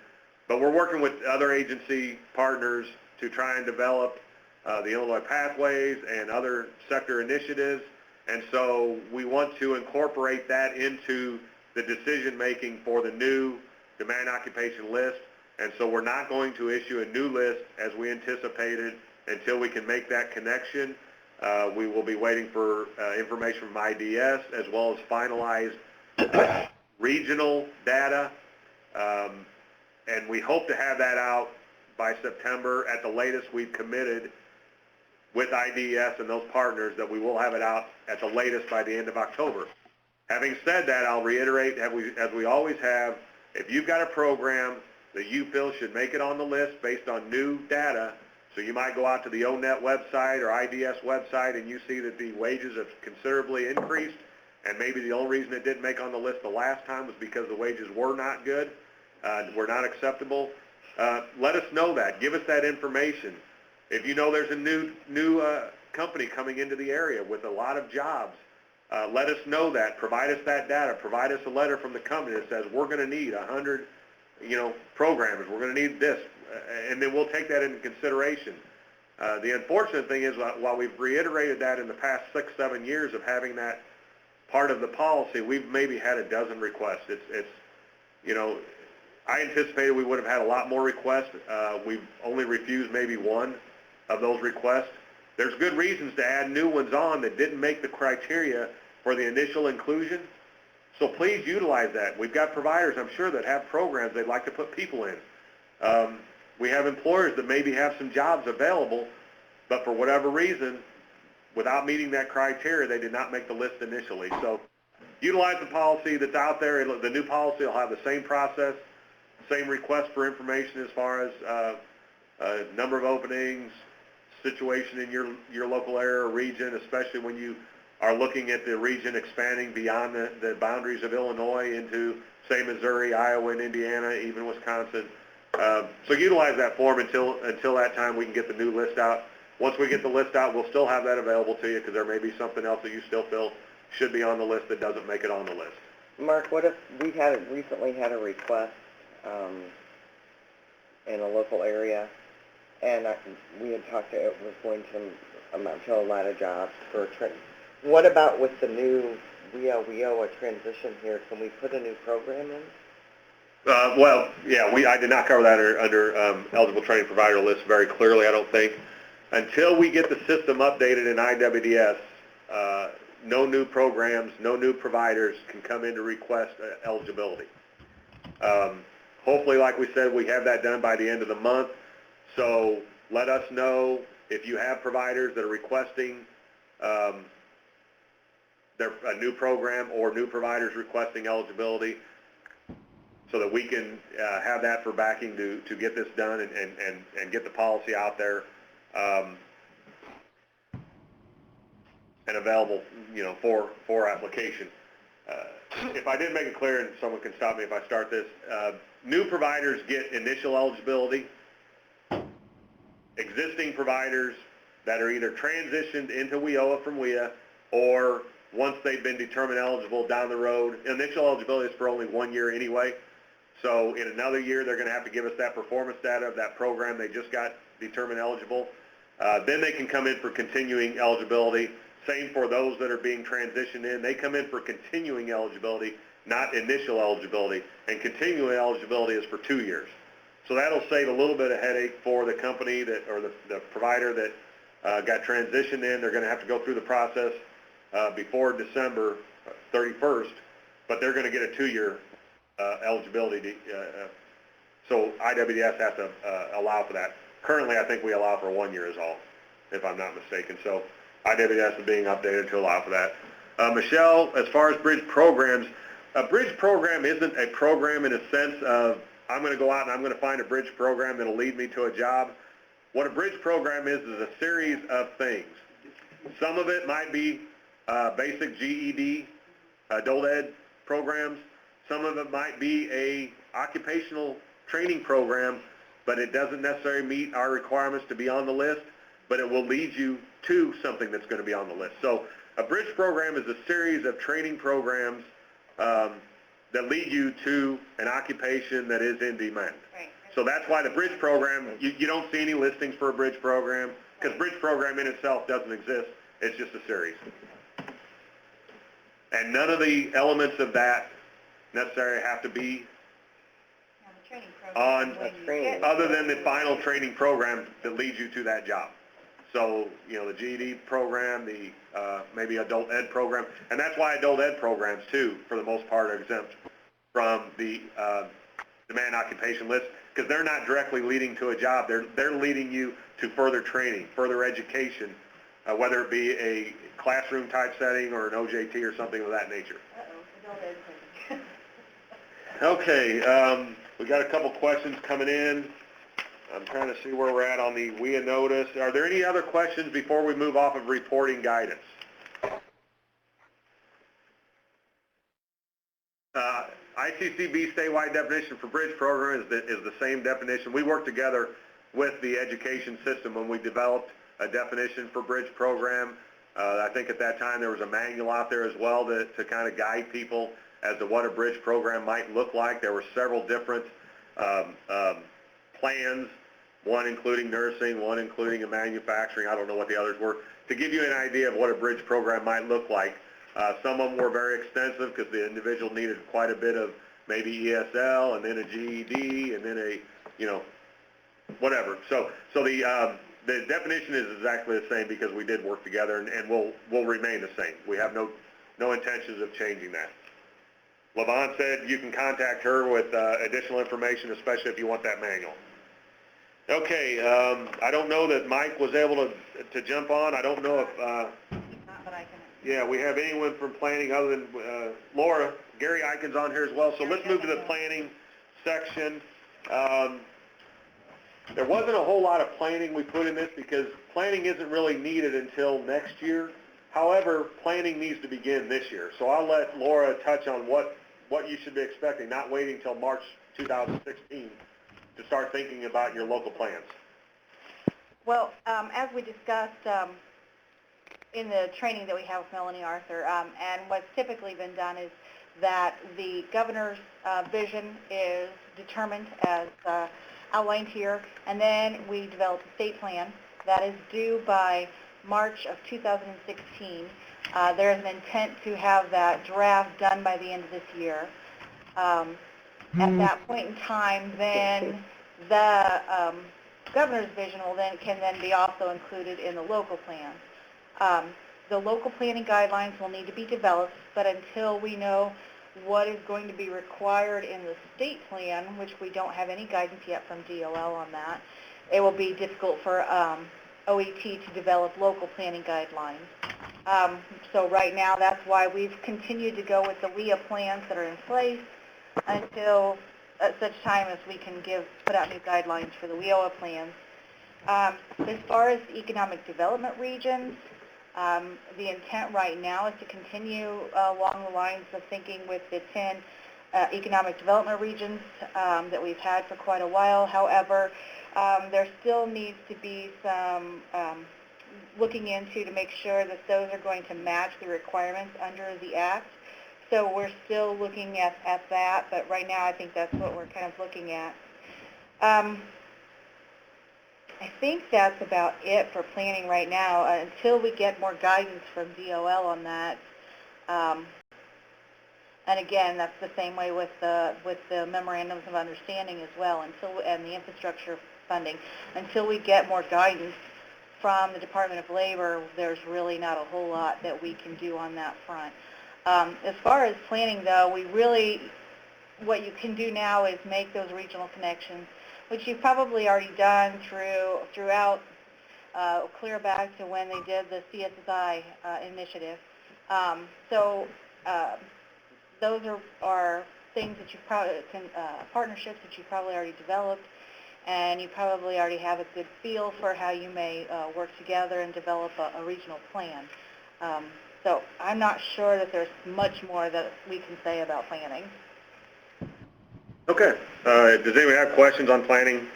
But we're working with other agency partners to try and develop the Illinois Pathways and other sector initiatives. And so we want to incorporate that into the decision-making for the new demand occupation list. And so we're not going to issue a new list as we anticipated until we can make that connection. We will be waiting for information from IDS as well as finalized regional data. And we hope to have that out by September. At the latest, we've committed with IDS and those partners that we will have it out at the latest by the end of October. Having said that, I'll reiterate, as we always have, if you've got a program that you feel should make it on the list based on new data, so you might go out to the ONET website or IDS website and you see that the wages have considerably increased, and maybe the only reason it didn't make on the list the last time was because the wages were not good, were not acceptable. Let us know that. Give us that information. If you know there's a new company coming into the area with a lot of jobs, let us know that. Provide us that data. Provide us a letter from the company that says we're going to need 100, programmers. We're going to need this, and then we'll take that into consideration. The unfortunate thing is, while we've reiterated that in the past 6-7 years of having that part of the policy, we've maybe had a dozen requests. I anticipated we would have had a lot more requests. We've only refused maybe one of those requests. There's good reasons to add new ones on that didn't make the criteria for the initial inclusion. So please utilize that. We've got providers, I'm sure, that have programs they'd like to put people in. We have employers that maybe have some jobs available, but for whatever reason, without meeting that criteria, they did not make the list initially. So utilize the policy that's out there. The new policy will have the same process, same request for information as far as number of openings, situation in your local area or region, especially when you are looking at the region expanding beyond the boundaries of Illinois into, say, Missouri, Iowa, and Indiana, even Wisconsin. So utilize that form until that time we can get the new list out. Once we get the list out, we'll still have that available to you because there may be something else that you still feel should be on the list that doesn't make it on the list. Mark, what if we recently had a request in a local area, and we had talked to it was going to amount to a lot of jobs for a trend. What about with the new WIO, a transition here? Can we put a new program in? I did not cover that under eligible training provider list very clearly, I don't think. Until we get the system updated in IWDS, no new programs, no new providers can come in to request eligibility. Hopefully, like we said, we have that done by the end of the month. So let us know if you have providers that are requesting a new program or new providers requesting eligibility, so that we can have that for backing to get this done and get the policy out there and available, for application. If I didn't make it clear, and someone can stop me if I start this, new providers get initial eligibility. Existing providers that are either transitioned into WIOA from WIA, or once they've been determined eligible down the road, initial eligibility is for only 1 year anyway. So in another year, they're going to have to give us that performance data of that program they just got determined eligible. Then they can come in for continuing eligibility. Same for those that are being transitioned in. They come in for continuing eligibility, not initial eligibility. And continuing eligibility is for 2 years. So that'll save a little bit of headache for the company or the provider that got transitioned in. They're going to have to go through the process before December 31st, but they're going to get a 2-year eligibility. So IWDS has to allow for that. Currently, I think we allow for 1 year is all, if I'm not mistaken. So IWDS is being updated to allow for that. Michelle, as far as bridge programs, a bridge program isn't a program in a sense of I'm going to go out and I'm going to find a bridge program that will lead me to a job. What a bridge program is a series of things. Some of it might be basic GED, adult ed programs. Some of it might be a occupational training program, but it doesn't necessarily meet our requirements to be on the list, but it will lead you to something that's going to be on the list. So a bridge program is a series of training programs that lead you to an occupation that is in demand. Right. So that's why the bridge program, you don't see any listings for a bridge program, because bridge program in itself doesn't exist. It's just a series. And none of the elements of that necessarily have to be on, other than the final training program that leads you to that job. So, the GED program, the maybe adult ed program, and that's why adult ed programs too, for the most part, are exempt from the demand occupation list, because they're not directly leading to a job. They're leading you to further training, further education, whether it be a classroom type setting or an OJT or something of that nature. Okay, we got a couple questions coming in. I'm trying to see where we're at on the WIA notice. Are there any other questions before we move off of reporting guidance? ICCB statewide definition for bridge program is the same definition. We work together with the education system when we developed a definition for bridge program. I think at that time there was a manual out there as well to kind of guide people as to what a bridge program might look like. There were several different plans, one including nursing, one including a manufacturing, I don't know what the others were, to give you an idea of what a bridge program might look like. Some of them were very extensive because the individual needed quite a bit of maybe ESL and then a GED and then a, whatever. So the definition is exactly the same because we did work together and will remain the same. We have no intentions of changing that. Levon said you can contact her with additional information, especially if you want that manual. Okay, I don't know that Mike was able to jump on. I don't know if, But I can. yeah, we have anyone from planning other than Laura. Gary Icon's on here as well. So let's move to the planning section. There wasn't a whole lot of planning we put in this because planning isn't really needed until next year. However, planning needs to begin this year. So I'll let Laura touch on what you should be expecting, not waiting until March 2016 to start thinking about your local plans. Well, as we discussed in the training that we have with Melanie Arthur, and what's typically been done is that the governor's vision is determined as outlined here, and then we develop a state plan that is due by March of 2016. There is an intent to have that draft done by the end of this year. At that point in time, then the governor's vision can then be also included in the local plan. The local planning guidelines will need to be developed, but until we know what is going to be required in the state plan, which we don't have any guidance yet from DOL on that, it will be difficult for OET to develop local planning guidelines. So right now, that's why we've continued to go with the WIA plans that are in place until at such time as we can put out new guidelines for the WIOA plans. As far as economic development regions, the intent right now is to continue along the lines of thinking with the 10 economic development regions that we've had for quite a while. However, there still needs to be some looking into to make sure that those are going to match the requirements under the Act. So we're still looking at that, but right now I think that's what we're kind of looking at. I think that's about it for planning right now until we get more guidance from DOL on that. And again, that's the same way with the memorandums of understanding as well, and the infrastructure funding. Until we get more guidance from the Department of Labor, there's really not a whole lot that we can do on that front. As far as planning, though, what you can do now is make those regional connections, which you've probably already done throughout, clear back to when they did the CSSI initiative. Those are things that you probably partnerships that you probably already developed, and you probably already have a good feel for how you may work together and develop a regional plan. So I'm not sure that there's much more that we can say about planning. Okay. Does anyone have questions on planning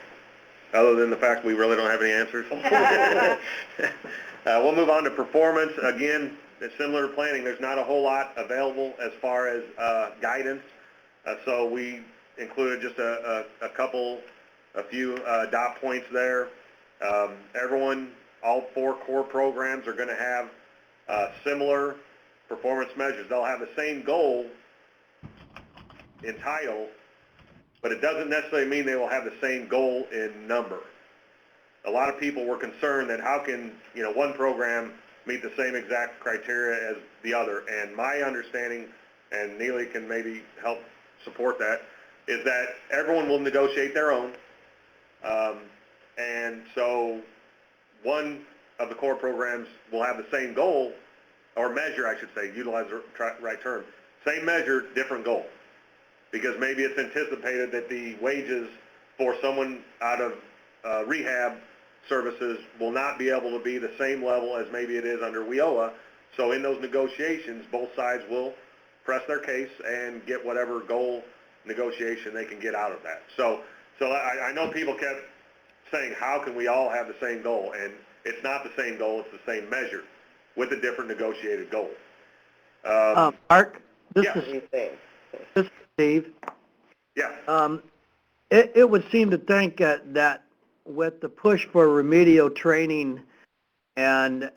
other than the fact we really don't have any answers? We'll move on to performance. Again, it's similar to planning. There's not a whole lot available as far as guidance. So we included just a few dot points there. All 4 core programs are going to have similar performance measures. They'll have the same goal in title, but it doesn't necessarily mean they will have the same goal in number. A lot of people were concerned that how can, one program meet the same exact criteria as the other, and my understanding, and Neely can maybe help support that, is that everyone will negotiate their own, and so one of the core programs will have the same goal, or measure, I should say, utilize the right term, same measure, different goal. Because maybe it's anticipated that the wages for someone out of rehab services will not be able to be the same level as maybe it is under WIOA. So in those negotiations, both sides will press their case and get whatever goal negotiation they can get out of that. So I know people kept saying how can we all have the same goal, and it's not the same goal, it's the same measure with a different negotiated goal. Mark, this Yeah. What do is you think? Steve. Yeah. It would seem to think that with the push for remedial training and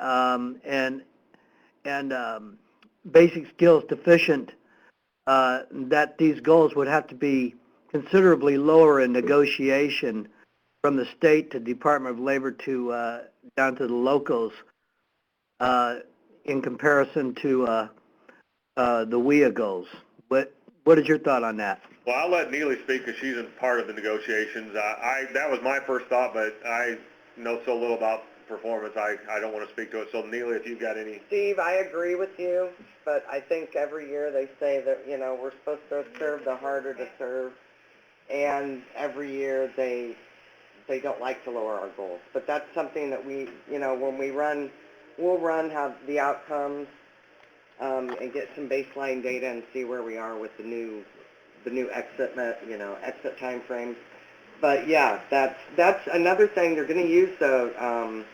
basic skills deficient, that these goals would have to be considerably lower in negotiation from the state to Department of Labor to down to the locals in comparison to the WIA goals. What is your thought on that? Well, I'll let Neely speak because she's a part of the negotiations. That was my first thought, but I know so little about performance, I don't want to speak to it. So Neely, if you've got any. Steve, I agree with you, but I think every year they say that, we're supposed to serve the harder to serve, and every year they don't like to lower our goals. But that's something that we, when we run, we'll have the outcomes and get some baseline data and see where we are with the new exit time frames. But yeah, that's another thing. They're going to use the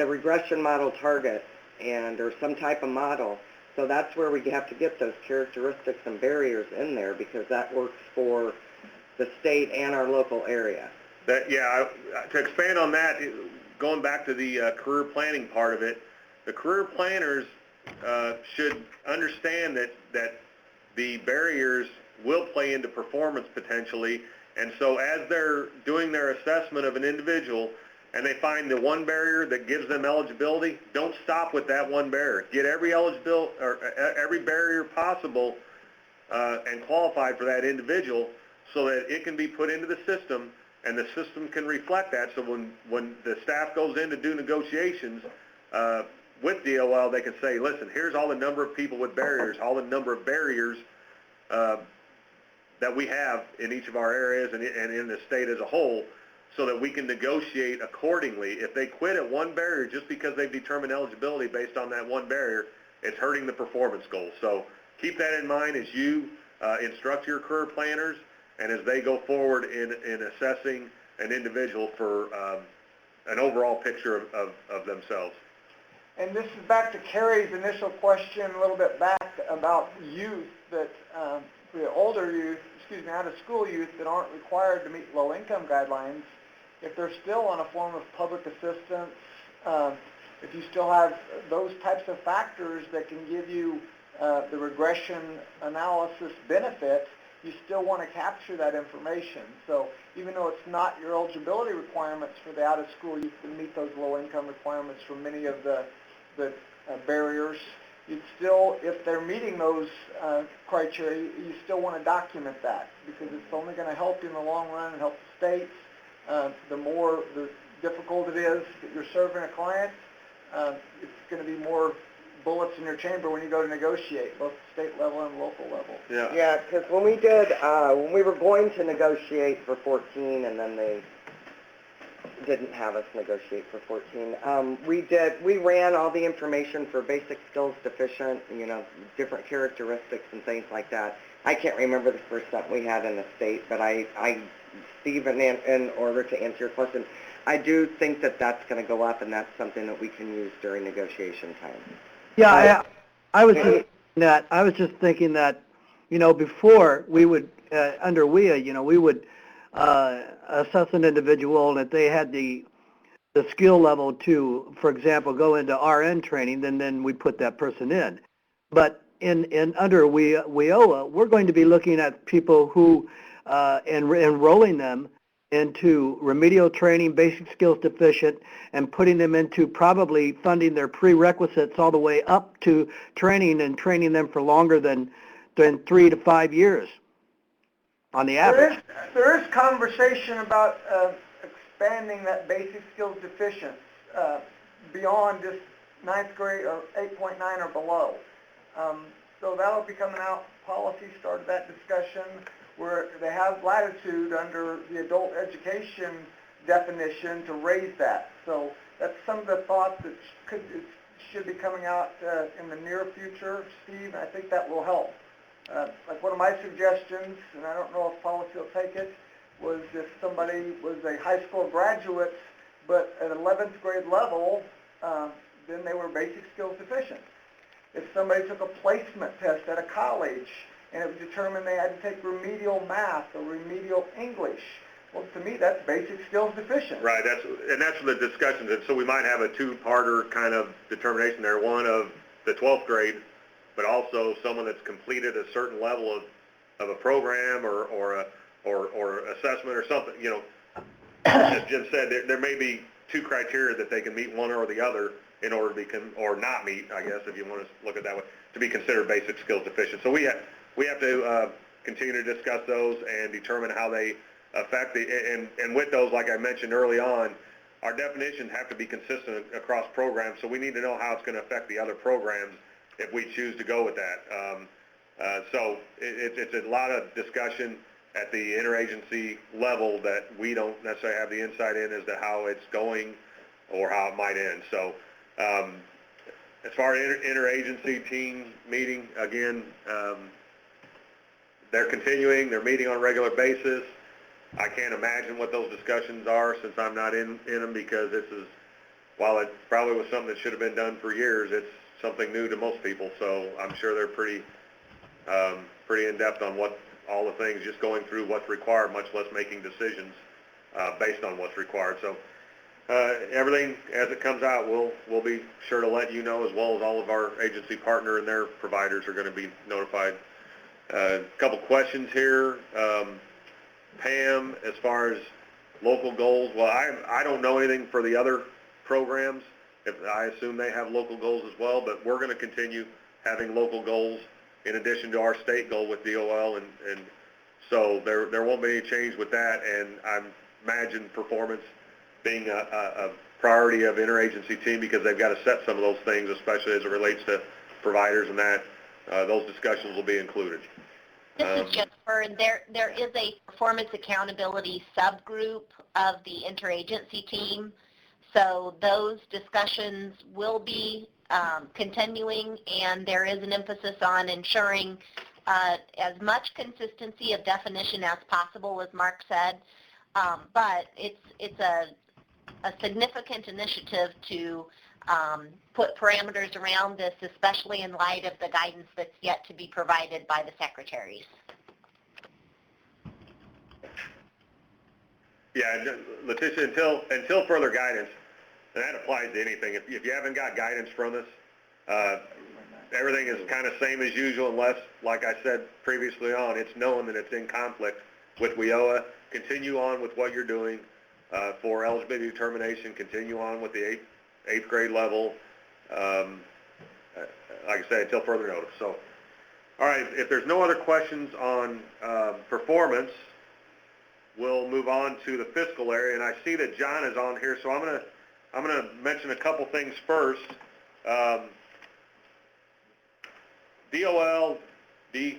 regression model target or some type of model. So that's where we have to get those characteristics and barriers in there, because that works for the state and our local area. To expand on that, going back to the career planning part of it, the career planners should understand that the barriers will play into performance potentially, and so as they're doing their assessment of an individual and they find the one barrier that gives them eligibility, don't stop with that one barrier. Get every barrier possible and qualified for that individual so that it can be put into the system and the system can reflect that. So when the staff goes in to do negotiations with DOL, they can say, listen, here's all the number of people with barriers, all the number of barriers that we have in each of our areas and in the state as a whole, so that we can negotiate accordingly. If they quit at one barrier just because they've determined eligibility based on that one barrier, it's hurting the performance goals. So keep that in mind as you instruct your career planners and as they go forward in assessing an individual for an overall picture of themselves. And this is back to Carrie's initial question a little bit back about youth that, the older youth, out of school youth that aren't required to meet low income guidelines, if they're still on a form of public assistance, if you still have those types of factors that can give you the regression analysis benefit, you still want to capture that information. So even though it's not your eligibility requirements for the out of school youth to meet those low income requirements for many of the barriers, you'd still, if they're meeting those criteria, you still want to document that, because it's only going to help you in the long run and help the states. The more difficult it is that you're serving a client, it's going to be more bullets in your chamber when you go to negotiate, both state level and local level. Yeah, because when we were going to negotiate for 14, and then they didn't have us negotiate for 14. We ran all the information for basic skills deficient, different characteristics and things like that. I can't remember the percent we had in the state, but Steve, in order to answer your question, I do think that that's going to go up, and that's something that we can use during negotiation time. Yeah, I was just thinking that, before we would, under WIA, we would assess an individual, and if they had the skill level to, for example, go into RN training, then we put that person in. But in under WIOA, we're going to be looking at people who enrolling them into remedial training, basic skills deficient, and putting them into probably funding their prerequisites all the way up to training and training them for longer than 3 to 5 years on the average. There is conversation about expanding that basic skills deficient beyond just 9th grade or 8.9 or below. So that'll be coming out. Policy started that discussion where they have latitude under the adult education definition to raise that. So that's some of the thoughts that should be coming out in the near future, Steve, and I think that will help. Like one of my suggestions, and I don't know if policy will take it, was if somebody was a high school graduate, but at 11th grade level, then they were basic skills deficient. If somebody took a placement test at a college and it was determined they had to take remedial math or remedial English, well, to me, that's basic skills deficient. Right, that's the discussion, and so we might have a two-parter kind of determination there, one of the 12th grade, but also someone that's completed a certain level of a program or assessment or something, you know. As Jim said, there may be two criteria that they can meet, one or the other, in order to or not meet, I guess, if you want to look at it that way, to be considered basic skills deficient. So we have to continue to discuss those and determine how they affect and with those, like I mentioned early on, our definitions have to be consistent across programs, so we need to know how it's going to affect the other programs if we choose to go with that. So it's a lot of discussion at the interagency level that we don't necessarily have the insight in as to how it's going or how it might end. So as far as interagency team meeting, again, they're continuing, they're meeting on a regular basis. I can't imagine what those discussions are since I'm not in them, because this is, while it probably was something that should have been done for years, it's something new to most people. So I'm sure they're pretty in-depth on what all the things, just going through what's required, much less making decisions based on what's required. So everything as it comes out, we'll be sure to let you know, as well as all of our agency partner and their providers are going to be notified. A couple questions here. Pam, as far as local goals, well, I don't know anything for the other programs. I assume they have local goals as well, but we're going to continue having local goals in addition to our state goal with DOL, and so there won't be any change with that, and I imagine performance being a priority of interagency team, because they've got to set some of those things, especially as it relates to providers, and that those discussions will be included. This is Jennifer, and there is a performance accountability subgroup of the interagency team, so those discussions will be continuing, and there is an emphasis on ensuring as much consistency of definition as possible, as Mark said, but it's a significant initiative to put parameters around this, especially in light of the guidance that's yet to be provided by the secretaries. Yeah, Letitia, until further guidance, and that applies to anything. If you haven't got guidance from us, everything is kind of same as usual, unless, like I said previously on, it's known that it's in conflict with WIOA. Continue on with what you're doing for eligibility determination. Continue on with the eighth grade level. Like I said, until further notice. So, all right, if there's no other questions on performance, we'll move on to the fiscal area, and I see that John is on here, so I'm gonna mention a couple things first. DOL, the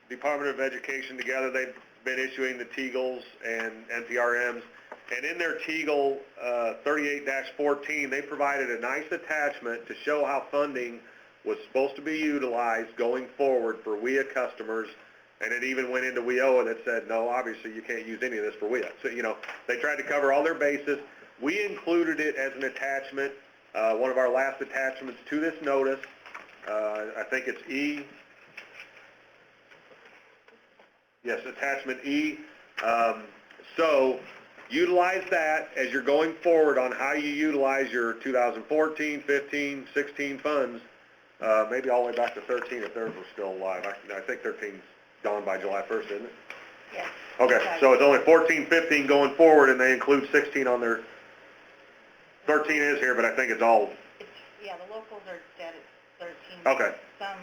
Department of Education, together, they've been issuing the TEAGLs and NPRMs, and in their TEAGL 38-14, they provided a nice attachment to show how funding was supposed to be utilized going forward for WIA customers. And it even went into WIOA that said, no, obviously you can't use any of this for WIA. So, you know, they tried to cover all their bases. We included it as an attachment, one of our last attachments to this notice. I think it's E. Yes, attachment E. So utilize that as you're going forward on how you utilize your 2014, 15, 16 funds, maybe all the way back to 13 if theirs was still alive. I think 13's gone by July 1st, isn't it? Yes. Okay, so it's only 14, 15 going forward, and they include 16 on their, 13 is here, but I think it's all. Yeah, the locals are dead at 13. Okay. Some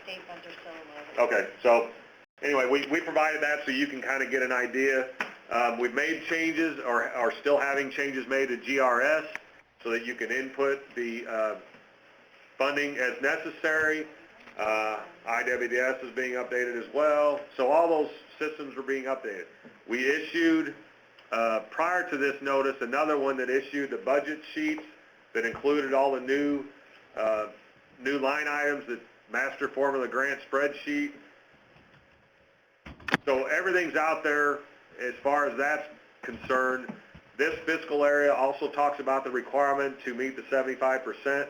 state funds are still 11. Okay, so anyway, we provided that so you can kind of get an idea. We've made changes, or are still having changes made to GRS so that you can input the funding as necessary. IWDS is being updated as well. So all those systems are being updated. We issued, prior to this notice, another one that issued the budget sheets that included all the new line items, the master formula grant spreadsheet. So everything's out there. as far as that's concerned, this fiscal area also talks about the requirement to meet the 75%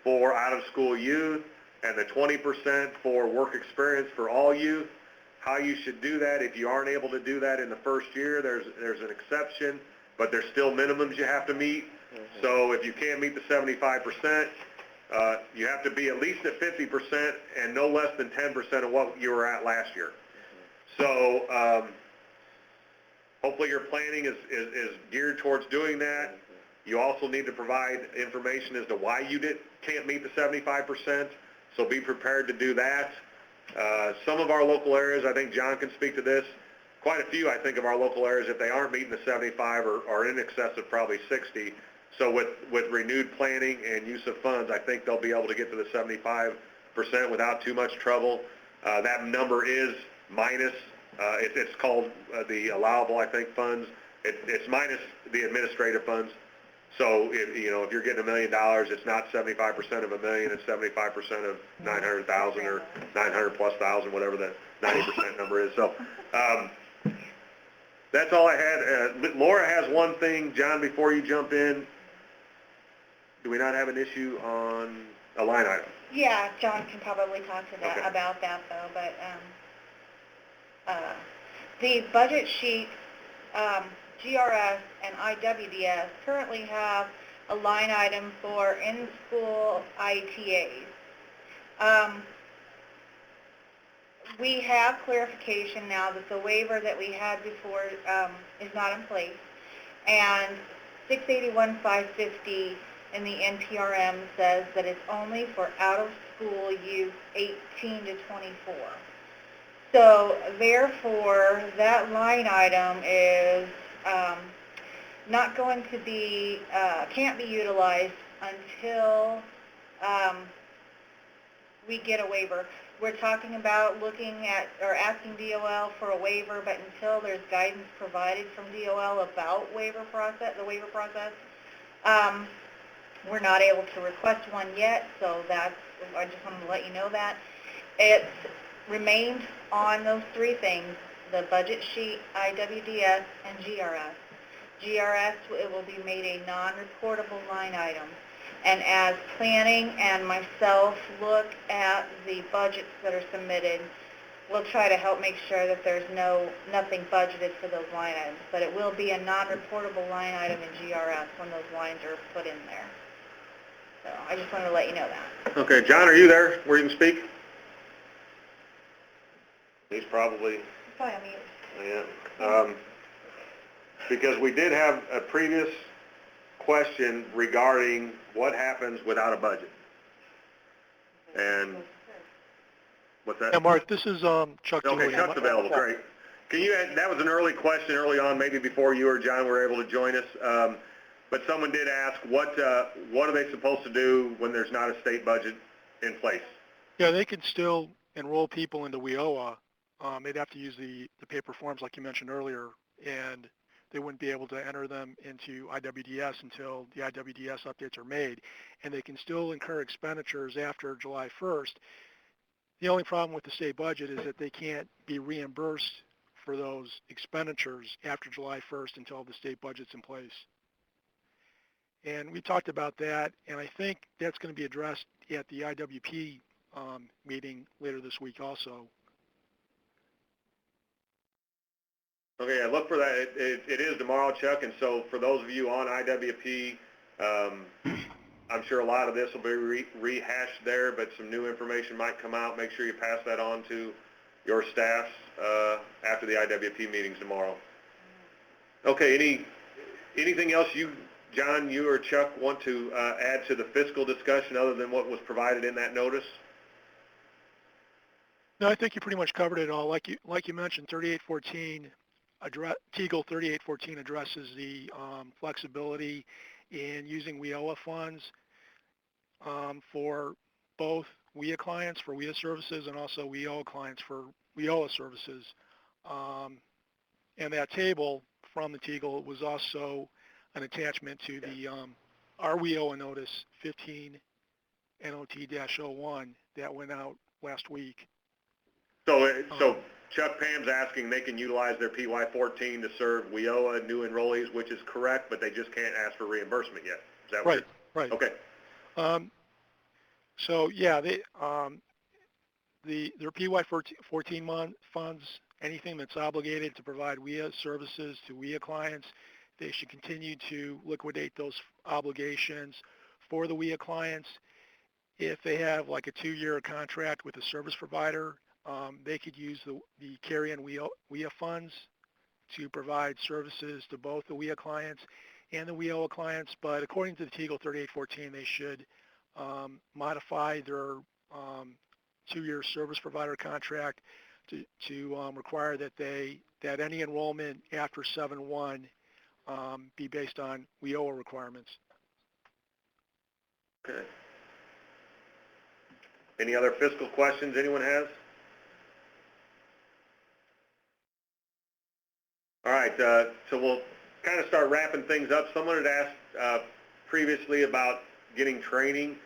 for out-of-school youth and the 20% for work experience for all youth. How you should do that, if you aren't able to do that in the first year, there's an exception, but there's still minimums you have to meet. So if you can't meet the 75%, you have to be at least at 50% and no less than 10% of what you were at last year. So hopefully your planning is geared towards doing that. You also need to provide information as to why you can't meet the 75%, so be prepared to do that. Some of our local areas, I think John can speak to this, quite a few, I think, of our local areas, if they aren't meeting the 75 are in excess of probably 60. So with renewed planning and use of funds, I think they'll be able to get to the 75% without too much trouble. That number is minus, it's called the allowable, I think, funds. It's minus the administrative funds. So if you're getting $1 million, it's not 75% of $1 million, it's 75% of 900,000 or 900 plus thousand, whatever the 90% number is. So that's all I had. Laura has one thing, John, before you jump in. Do we not have an issue on a line item? Yeah, John can probably talk to that, Okay. about that though, but, the budget sheet, GRS and IWDS currently have a line item for in-school ITAs. We have clarification now that the waiver that we had before is not in place, and 681-550 in the NPRM says that it's only for out-of-school youth 18 to 24. So therefore, that line item is not going to be, can't be utilized until we get a waiver. We're talking about looking at, or asking DOL for a waiver, but until there's guidance provided from DOL about the waiver process, we're not able to request one yet, so that's, I just wanted to let you know that. It's remained on those three things, the budget sheet, IWDS, and GRS. GRS, it will be made a non-reportable line item. And as planning and myself look at the budgets that are submitted, we'll try to help make sure that there's nothing budgeted for those line items. But it will be a non-reportable line item in GRS when those lines are put in there. So I just wanted to let you know that. Okay, John, are you there where you can speak? He's probably, Sorry, I mean, yeah. Because we did have a previous question regarding what happens without a budget. And, what's that? Yeah, Mark, this is Chuck Okay, Julian. Chuck's available, great. Can you, that was an early question early on, maybe before you or John were able to join us. But someone did ask, what are they supposed to do when there's not a state budget in place? Yeah, they could still enroll people into WIOA. They'd have to use the paper forms like you mentioned earlier, and they wouldn't be able to enter them into IWDS until the IWDS updates are made. And they can still incur expenditures after July 1st. The only problem with the state budget is that they can't be reimbursed for those expenditures after July 1st until the state budget's in place. And we talked about that, and I think that's going to be addressed at the IWP meeting later this week also. Okay, I look for that. It is tomorrow, Chuck, and so for those of you on IWP, I'm sure a lot of this will be rehashed there, but some new information might come out. Make sure you pass that on to your staffs after the IWP meetings tomorrow. Okay, anything else you, John, you or Chuck want to add to the fiscal discussion other than what was provided in that notice? No, I think you pretty much covered it all. Like you mentioned, 3814, TEGL 3814 addresses the flexibility in using WIOA funds for both WIA clients for WIA services and also WIOA clients for WIOA services. And that table from the TEGL was also an attachment to the our WIOA notice 15 NOT-01 that went out last week. So Chuck, Pam's asking they can utilize their PY14 to serve WIOA new enrollees, which is correct, but they just can't ask for reimbursement yet. Is that what Right. Okay. So yeah, their PY14 funds, anything that's obligated to provide WIA services to WIA clients, they should continue to liquidate those obligations for the WIA clients. If they have like a 2-year contract with a service provider, they could use the carry-in WIA funds to provide services to both the WIA clients and the WIOA clients. But according to the TEGL 3814, they should modify their 2-year service provider contract to require that any enrollment after 7/1 be based on WIOA requirements. Okay. Any other fiscal questions anyone has? All right, so we'll kind of start wrapping things up. Someone had asked previously about getting training,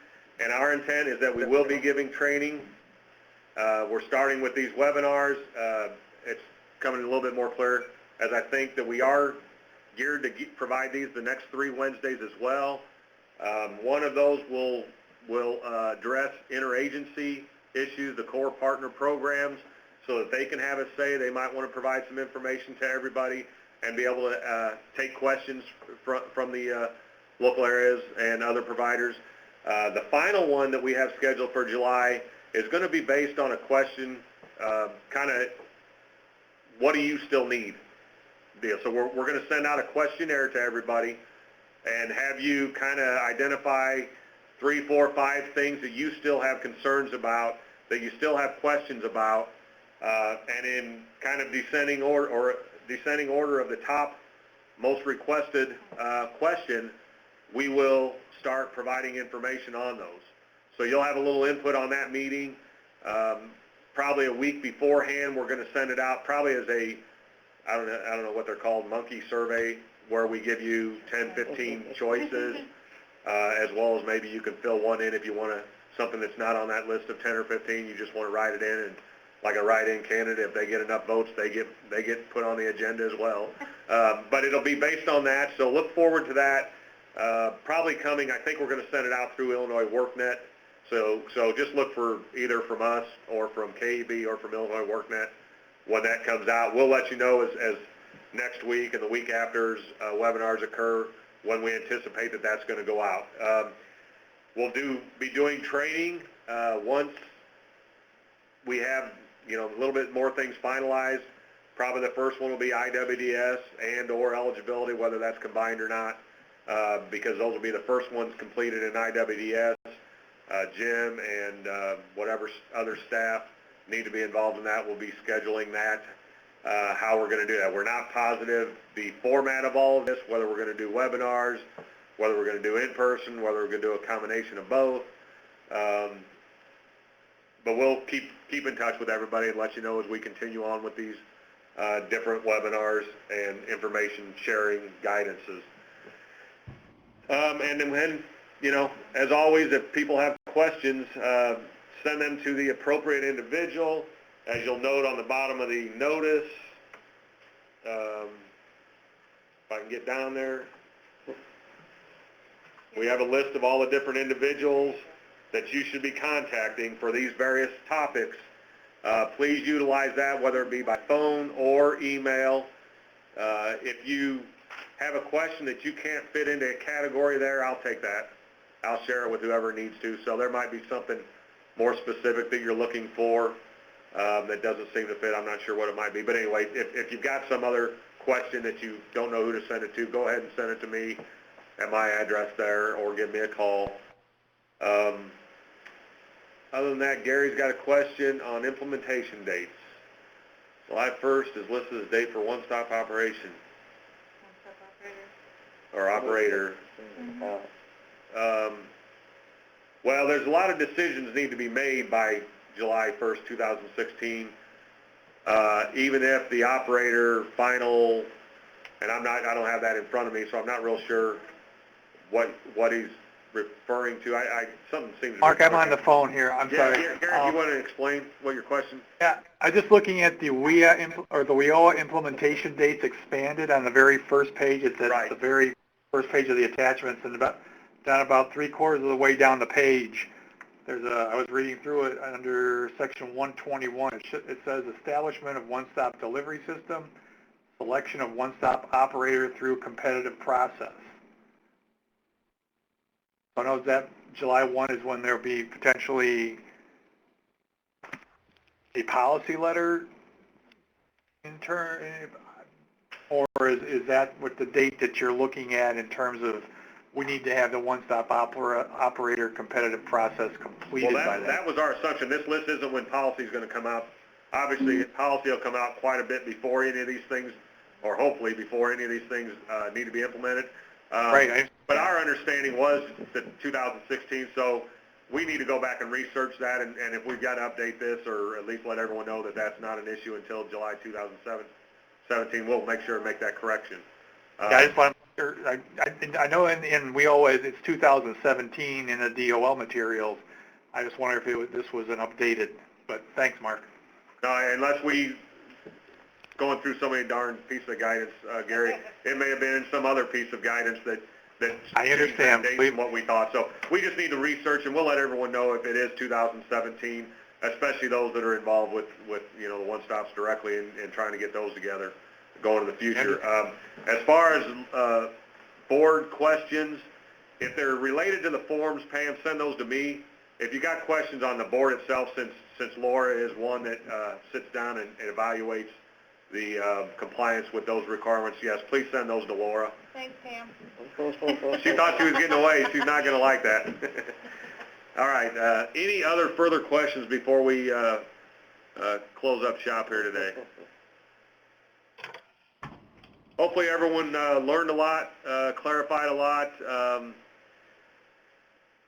and our intent is that we will be giving training. We're starting with these webinars. It's coming a little bit more clear, as I think that we are geared to provide these the next 3 Wednesdays as well. One of those will address interagency issues, the core partner programs, so that they can have a say. They might want to provide some information to everybody and be able to take questions from the local areas and other providers. The final one that we have scheduled for July is going to be based on a question, kind of, what do you still need? Deal. So we're going to send out a questionnaire to everybody and have you kind of identify 3, 4, 5 things that you still have concerns about, that you still have questions about, and in kind of descending order of the top most requested question, we will start providing information on those. So you'll have a little input on that meeting. Probably a week beforehand, we're going to send it out probably as a, I don't know what they're called, monkey survey, where we give you 10, 15 choices, as well as maybe you can fill one in if you want something that's not on that list of 10 or 15, you just want to write it in, and like a write-in candidate, if they get enough votes, they get put on the agenda as well. But it'll be based on that, so look forward to that. Probably coming, I think we're going to send it out through Illinois WorkNet. So just look for either from us or from KEB or from Illinois WorkNet when that comes out. We'll let you know as next week and the week after's webinars occur when we anticipate that that's going to go out. We'll be doing training once we have a little bit more things finalized. Probably the first one will be IWDS and or eligibility, whether that's combined or not, because those will be the first ones completed in IWDS. Jim and whatever other staff need to be involved in that will be scheduling that, how we're going to do that. We're not positive the format of all of this, whether we're going to do webinars, whether we're going to do in-person, whether we're going to do a combination of both. But we'll keep in touch with everybody and let you know as we continue on with these different webinars and information sharing guidances. And then, as always, if people have questions, send them to the appropriate individual. As you'll note on the bottom of the notice, if I can get down there, we have a list of all the different individuals that you should be contacting for these various topics. Please utilize that, whether it be by phone or email. If you have a question that you can't fit into a category there, I'll take that. I'll share it with whoever needs to. So there might be something more specific that you're looking for that doesn't seem to fit. I'm not sure what it might be. But anyway, if you've got some other question that you don't know who to send it to, go ahead and send it to me at my address there or give me a call. Other than that, Gary's got a question on implementation dates. July 1st is listed as date for one-stop operation. Or operator. Well, there's a lot of decisions need to be made by July 1st, 2016. Even if the operator final, and I don't have that in front of me, so I'm not real sure what he's referring to. Something seems to be... Mark, I'm on the phone here. I'm sorry. Yeah, Garrett, you want to explain what your question? Yeah, I'm just looking at the WIOA implementation dates expanded on the very first page. It's at the very first page of the attachments, and down about 3/4 of the way down the page, I was reading through it under section 121. It says establishment of one-stop delivery system, selection of one-stop operator through competitive process. I know that July 1 is when there'll be potentially a policy letter in turn, or is that what the date that you're looking at in terms of we need to have the one-stop operator competitive process completed by then? That was our assumption. This list isn't when policy is going to come out. Obviously, policy will come out quite a bit before any of these things, or hopefully before any of these things need to be implemented. Right. But our understanding was that 2016, so we need to go back and research that, and if we've got to update this, or at least let everyone know that that's not an issue until July 2017, we'll make sure to make that correction. I just want to make sure, I know in WIOA it's 2017 in the DOL materials. I just wonder if this was an updated, but thanks, Mark. No, unless we going through so many darn pieces of guidance, Gary, it may have been in some other piece of guidance that I understand. Based on what we thought. So we just need to research, and we'll let everyone know if it is 2017, especially those that are involved with the one-stops directly and trying to get those together going into the future. As far as board questions, if they're related to the forms, Pam, send those to me. If you got questions on the board itself, since Laura is one that sits down and evaluates the compliance with those requirements, yes, please send those to Laura. Thanks, Pam. She thought she was getting away. She's not going to like that. All right. Any other further questions before we close up shop here today? Hopefully everyone learned a lot, clarified a lot.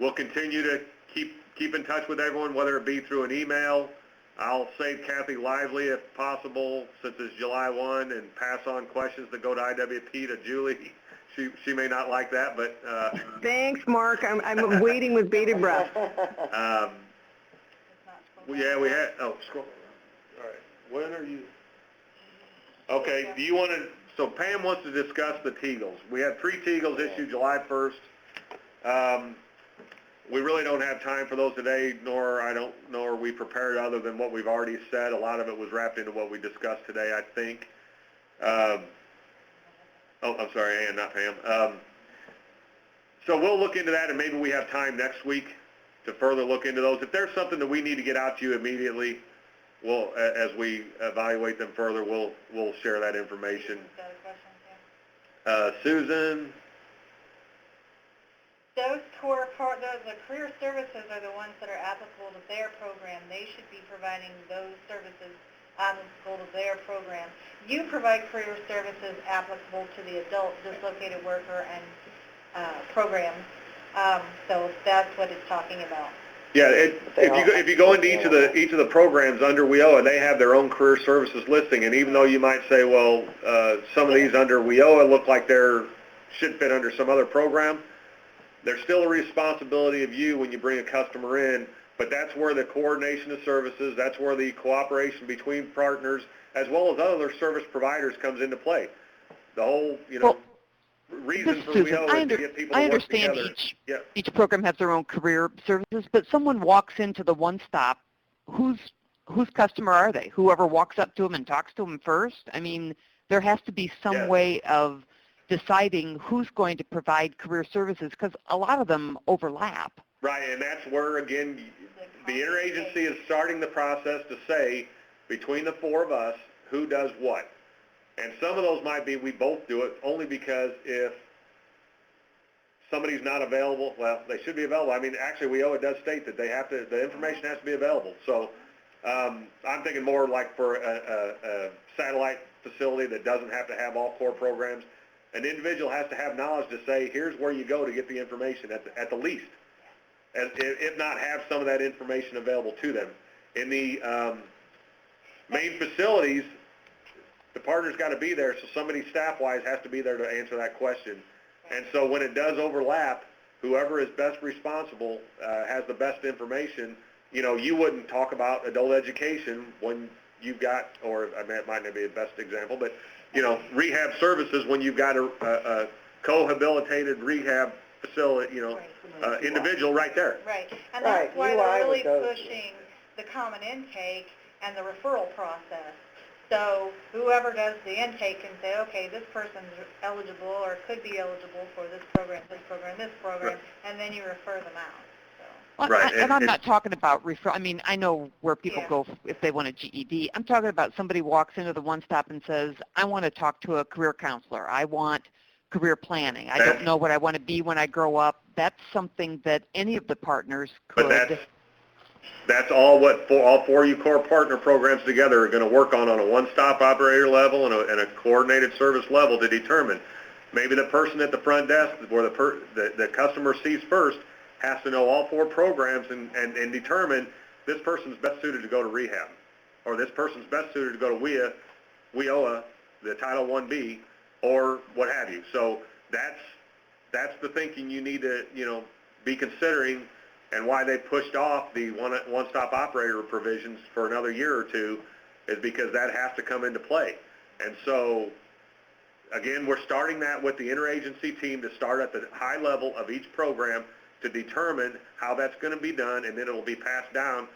We'll continue to keep in touch with everyone, whether it be through an email. I'll save Kathy Lively if possible, since it's July 1, and pass on questions that go to IWP to Julie. She may not like that, but... Thanks, Mark. I'm waiting with bated breath. Yeah, we had... Oh, scroll. All right. When are you... Okay, do you want to... So Pam wants to discuss the Tegels. We had 3 Tegels issued July 1st. We really don't have time for those today, nor are we prepared other than what we've already said. A lot of it was wrapped into what we discussed today, I think. I'm sorry, Ann, not Pam. So we'll look into that, and maybe we have time next week to further look into those. If there's something that we need to get out to you immediately, we'll, as we evaluate them further, we'll share that information. Susan? Those the career services are the ones that are applicable to their program. They should be providing those services applicable to their program. You provide career services applicable to the adult dislocated worker and programs. So that's what it's talking about. Yeah, if you go into each of the programs under WIOA, they have their own career services listing, and even though you might say, well, some of these under WIOA look like should fit under some other program, there's still a responsibility of you when you bring a customer in, but that's where the coordination of services, that's where the cooperation between partners, as well as other service providers comes into play. The whole, reason for WIOA is to get people to work together. I understand each program has their own career services, but someone walks into the one-stop, whose customer are they? Whoever walks up to them and talks to them first? I mean, there has to be some way of deciding who's going to provide career services, because a lot of them overlap. Right, and that's where, again, the interagency is starting the process to say, between the 4 of us, who does what. And some of those might be we both do it, only because if somebody's not available, well, they should be available. I mean, actually, WIOA does state that the information has to be available. So I'm thinking more like for a satellite facility that doesn't have to have all core programs. An individual has to have knowledge to say, here's where you go to get the information at the least, if not have some of that information available to them. In the main facilities, the partner's got to be there, so somebody staff-wise has to be there to answer that question. And so when it does overlap, whoever is best responsible, has the best information. You know, you wouldn't talk about adult education when you've got, or I mean, it might not be the best example, but, you know, rehab services when you've got a cohabilitated rehab facility, you know, individual right there. Right, and Right, that's why UI they're really would go to- pushing the common intake and the referral process. So whoever does the intake can say, okay, this person's eligible or could be eligible for this program, this program, this program, Right. and then you refer them out, so. Well, Right, and and I'm it's- not talking about refer. I mean, I know where people Yeah. go if they want a GED. I'm talking about somebody walks into the one stop and says, I want to talk to a career counselor. I want career planning. I don't know what I want to be when I grow up. That's something that any of the partners But could. that's all what all 4U core partner programs together are going to work on a one-stop operator level and a coordinated service level to determine. Maybe the person at the front desk where the customer sees first has to know all 4 programs and determine this person's best suited to go to rehab, or this person's best suited to go to WIOA, the Title I-B, or what have you. So that's the thinking you need to, you know, be considering, and why they pushed off the one-stop operator provisions for another year or two is because that has to come into play. And so, again, we're starting that with the interagency team to start at the high level of each program to determine how that's going to be done, and then it will be passed down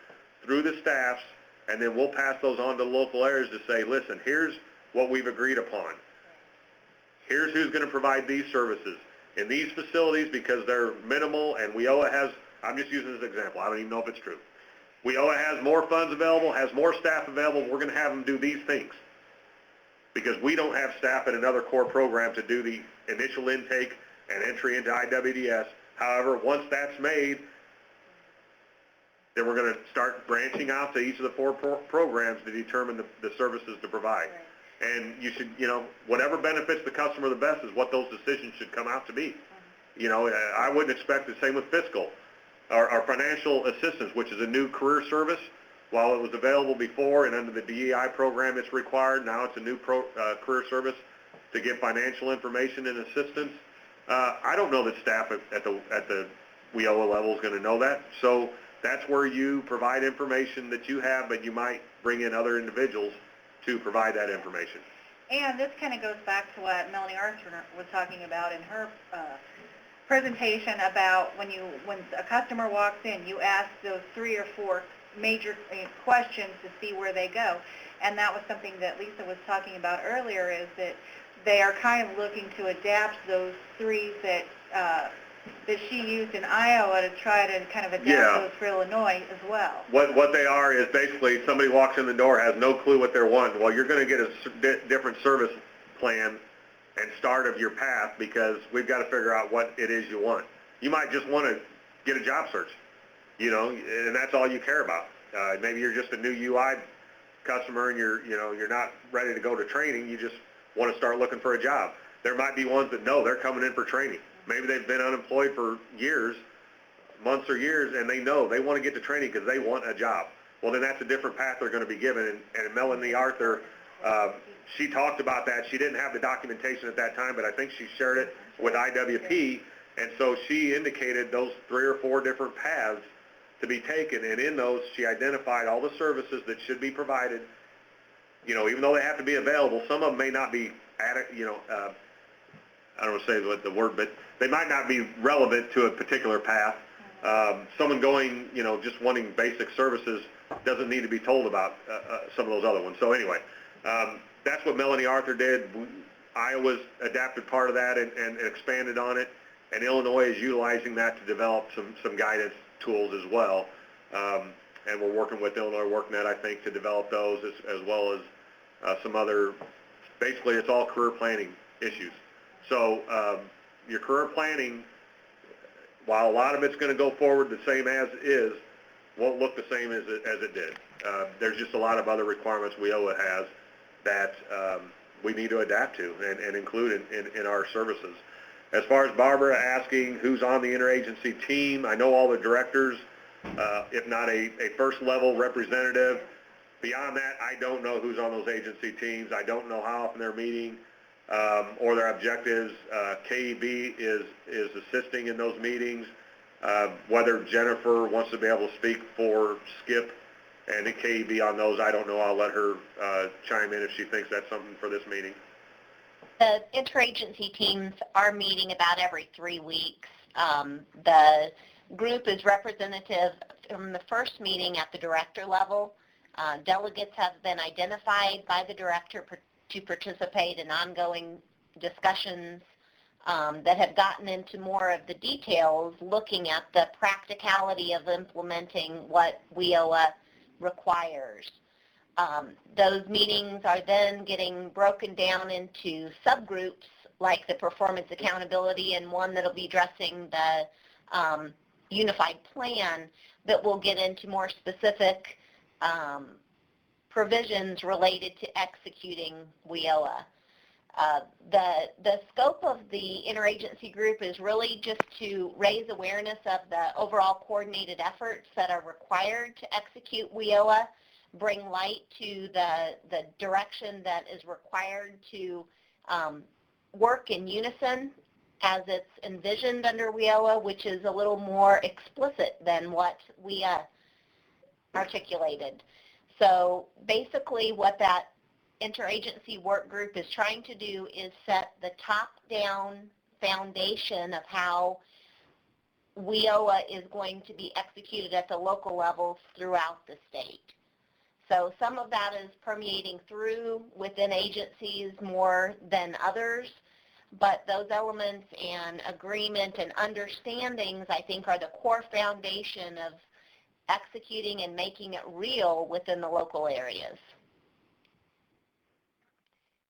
through the staffs, and then we'll pass those on to local areas to say, listen, here's what we've agreed upon. Here's who's going to provide these services in these facilities because they're minimal, and WIOA has, I'm just using this example, I don't even know if it's true. WIOA has more funds available, has more staff available, we're going to have them do these things. Because we don't have staff in another core program to do the initial intake and entry into IWDS. However, once that's made, then we're going to start branching out to each of the 4 programs to determine the services to provide. Right. And you should, you know, whatever benefits the customer the best is what those decisions should come out to be. You know, I wouldn't expect the same with fiscal. Our financial assistance, which is a new career service, while it was available before and under the DEI program it's required, now it's a new career service to give financial information and assistance. I don't know that staff at the WIOA level is going to know that. So that's where you provide information that you have, but you might bring in other individuals to provide that information. And this kind of goes back to what Melanie Arthur was talking about in her presentation about when a customer walks in, you ask those 3 or 4 major questions to see where they go. And that was something that Lisa was talking about earlier, is that they are kind of looking to adapt those 3 that she used in Iowa to try to kind of adapt those for Illinois as well. What they are is basically somebody walks in the door, has no clue what they're wanting. Well, you're going to get a different service plan and start of your path because we've got to figure out what it is you want. You might just want to get a job search, you know, and that's all you care about. Maybe you're just a new UI customer and you're not ready to go to training. You just want to start looking for a job. There might be ones that know they're coming in for training. Maybe they've been unemployed for years, months or years, and they know they want to get to training because they want a job. Well, then that's a different path they're going to be given. And Melanie Arthur, she talked about that. She didn't have the documentation at that time, but I think she shared it with IWP. And so she indicated those 3 or 4 different paths to be taken. And in those, she identified all the services that should be provided. You know, even though they have to be available, some of them may not be, I don't want to say the word, but they might not be relevant to a particular path. Someone going, you know, just wanting basic services doesn't need to be told about some of those other ones. So anyway, that's what Melanie Arthur did. Iowa's adapted part of that and expanded on it, and Illinois is utilizing that to develop some guidance tools as well. And we're working with Illinois WorkNet, I think, to develop those as well as some other, basically it's all career planning issues. So your career planning, while a lot of it's going to go forward the same as is, won't look the same as it did. There's just a lot of other requirements WIOA has that we need to adapt to and include in our services. As far as Barbara asking who's on the interagency team, I know all the directors, if not a first level representative. Beyond that, I don't know who's on those agency teams. I don't know how often they're meeting. or their objectives. KEB is assisting in those meetings. Whether Jennifer wants to be able to speak for Skip and the KEB on those, I don't know. I'll let her chime in if she thinks that's something for this meeting. The interagency teams are meeting about every 3 weeks. The group is representative from the first meeting at the director level. Delegates have been identified by the director to participate in ongoing discussions that have gotten into more of the details, looking at the practicality of implementing what WIOA requires. Those meetings are then getting broken down into subgroups like the performance accountability and one that will be addressing the unified plan that will get into more specific provisions related to executing WIOA. The scope of the interagency group is really just to raise awareness of the overall coordinated efforts that are required to execute WIOA, bring light to the direction that is required to work in unison as it's envisioned under WIOA, which is a little more explicit than what we articulated. So basically what that interagency work group is trying to do is set the top-down foundation of how WIOA is going to be executed at the local levels throughout the state. So some of that is permeating through within agencies more than others, but those elements and agreement and understandings, I think, are the core foundation of executing and making it real within the local areas.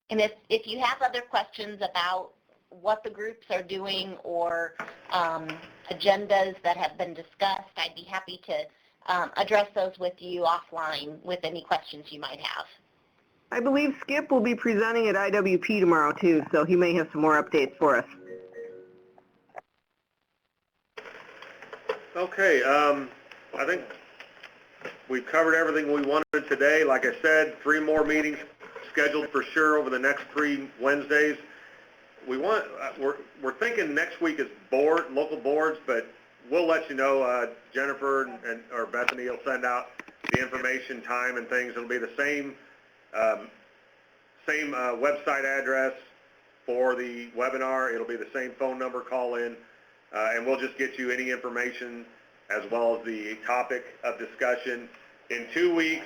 And if you have other questions about what the groups are doing or agendas that have been discussed, I'd be happy to address those with you offline with any questions you might have. I believe Skip will be presenting at IWP tomorrow too, so he may have some more updates for us. Okay, I think we've covered everything we wanted today. Like I said, 3 more meetings scheduled for sure over the next 3 Wednesdays. We're thinking next week is local boards, but we'll let you know. Jennifer or Bethany will send out the information, time, and things. It'll be the same website address for the webinar. It'll be the same phone number, call in, and we'll just get you any information as well as the topic of discussion. In 2 weeks,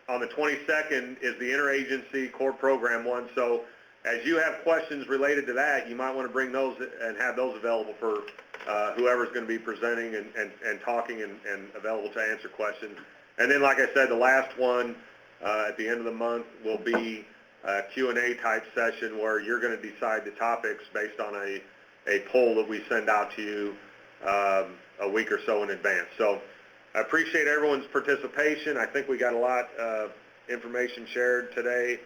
on the 22nd is the interagency core program one. So as you have questions related to that, you might want to bring those and have those available for whoever's going to be presenting and talking and available to answer questions. And then, like I said, the last one at the end of the month will be a Q&A type session where you're going to decide the topics based on a poll that we send out to you a week or so in advance. So I appreciate everyone's participation. I think we got a lot of information shared today,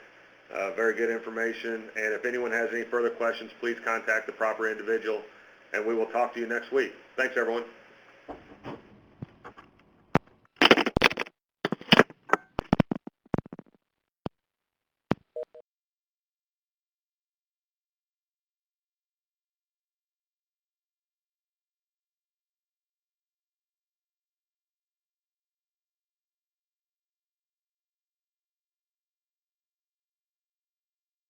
very good information. And if anyone has any further questions, please contact the proper individual, and we will talk to you next week. Thanks, everyone.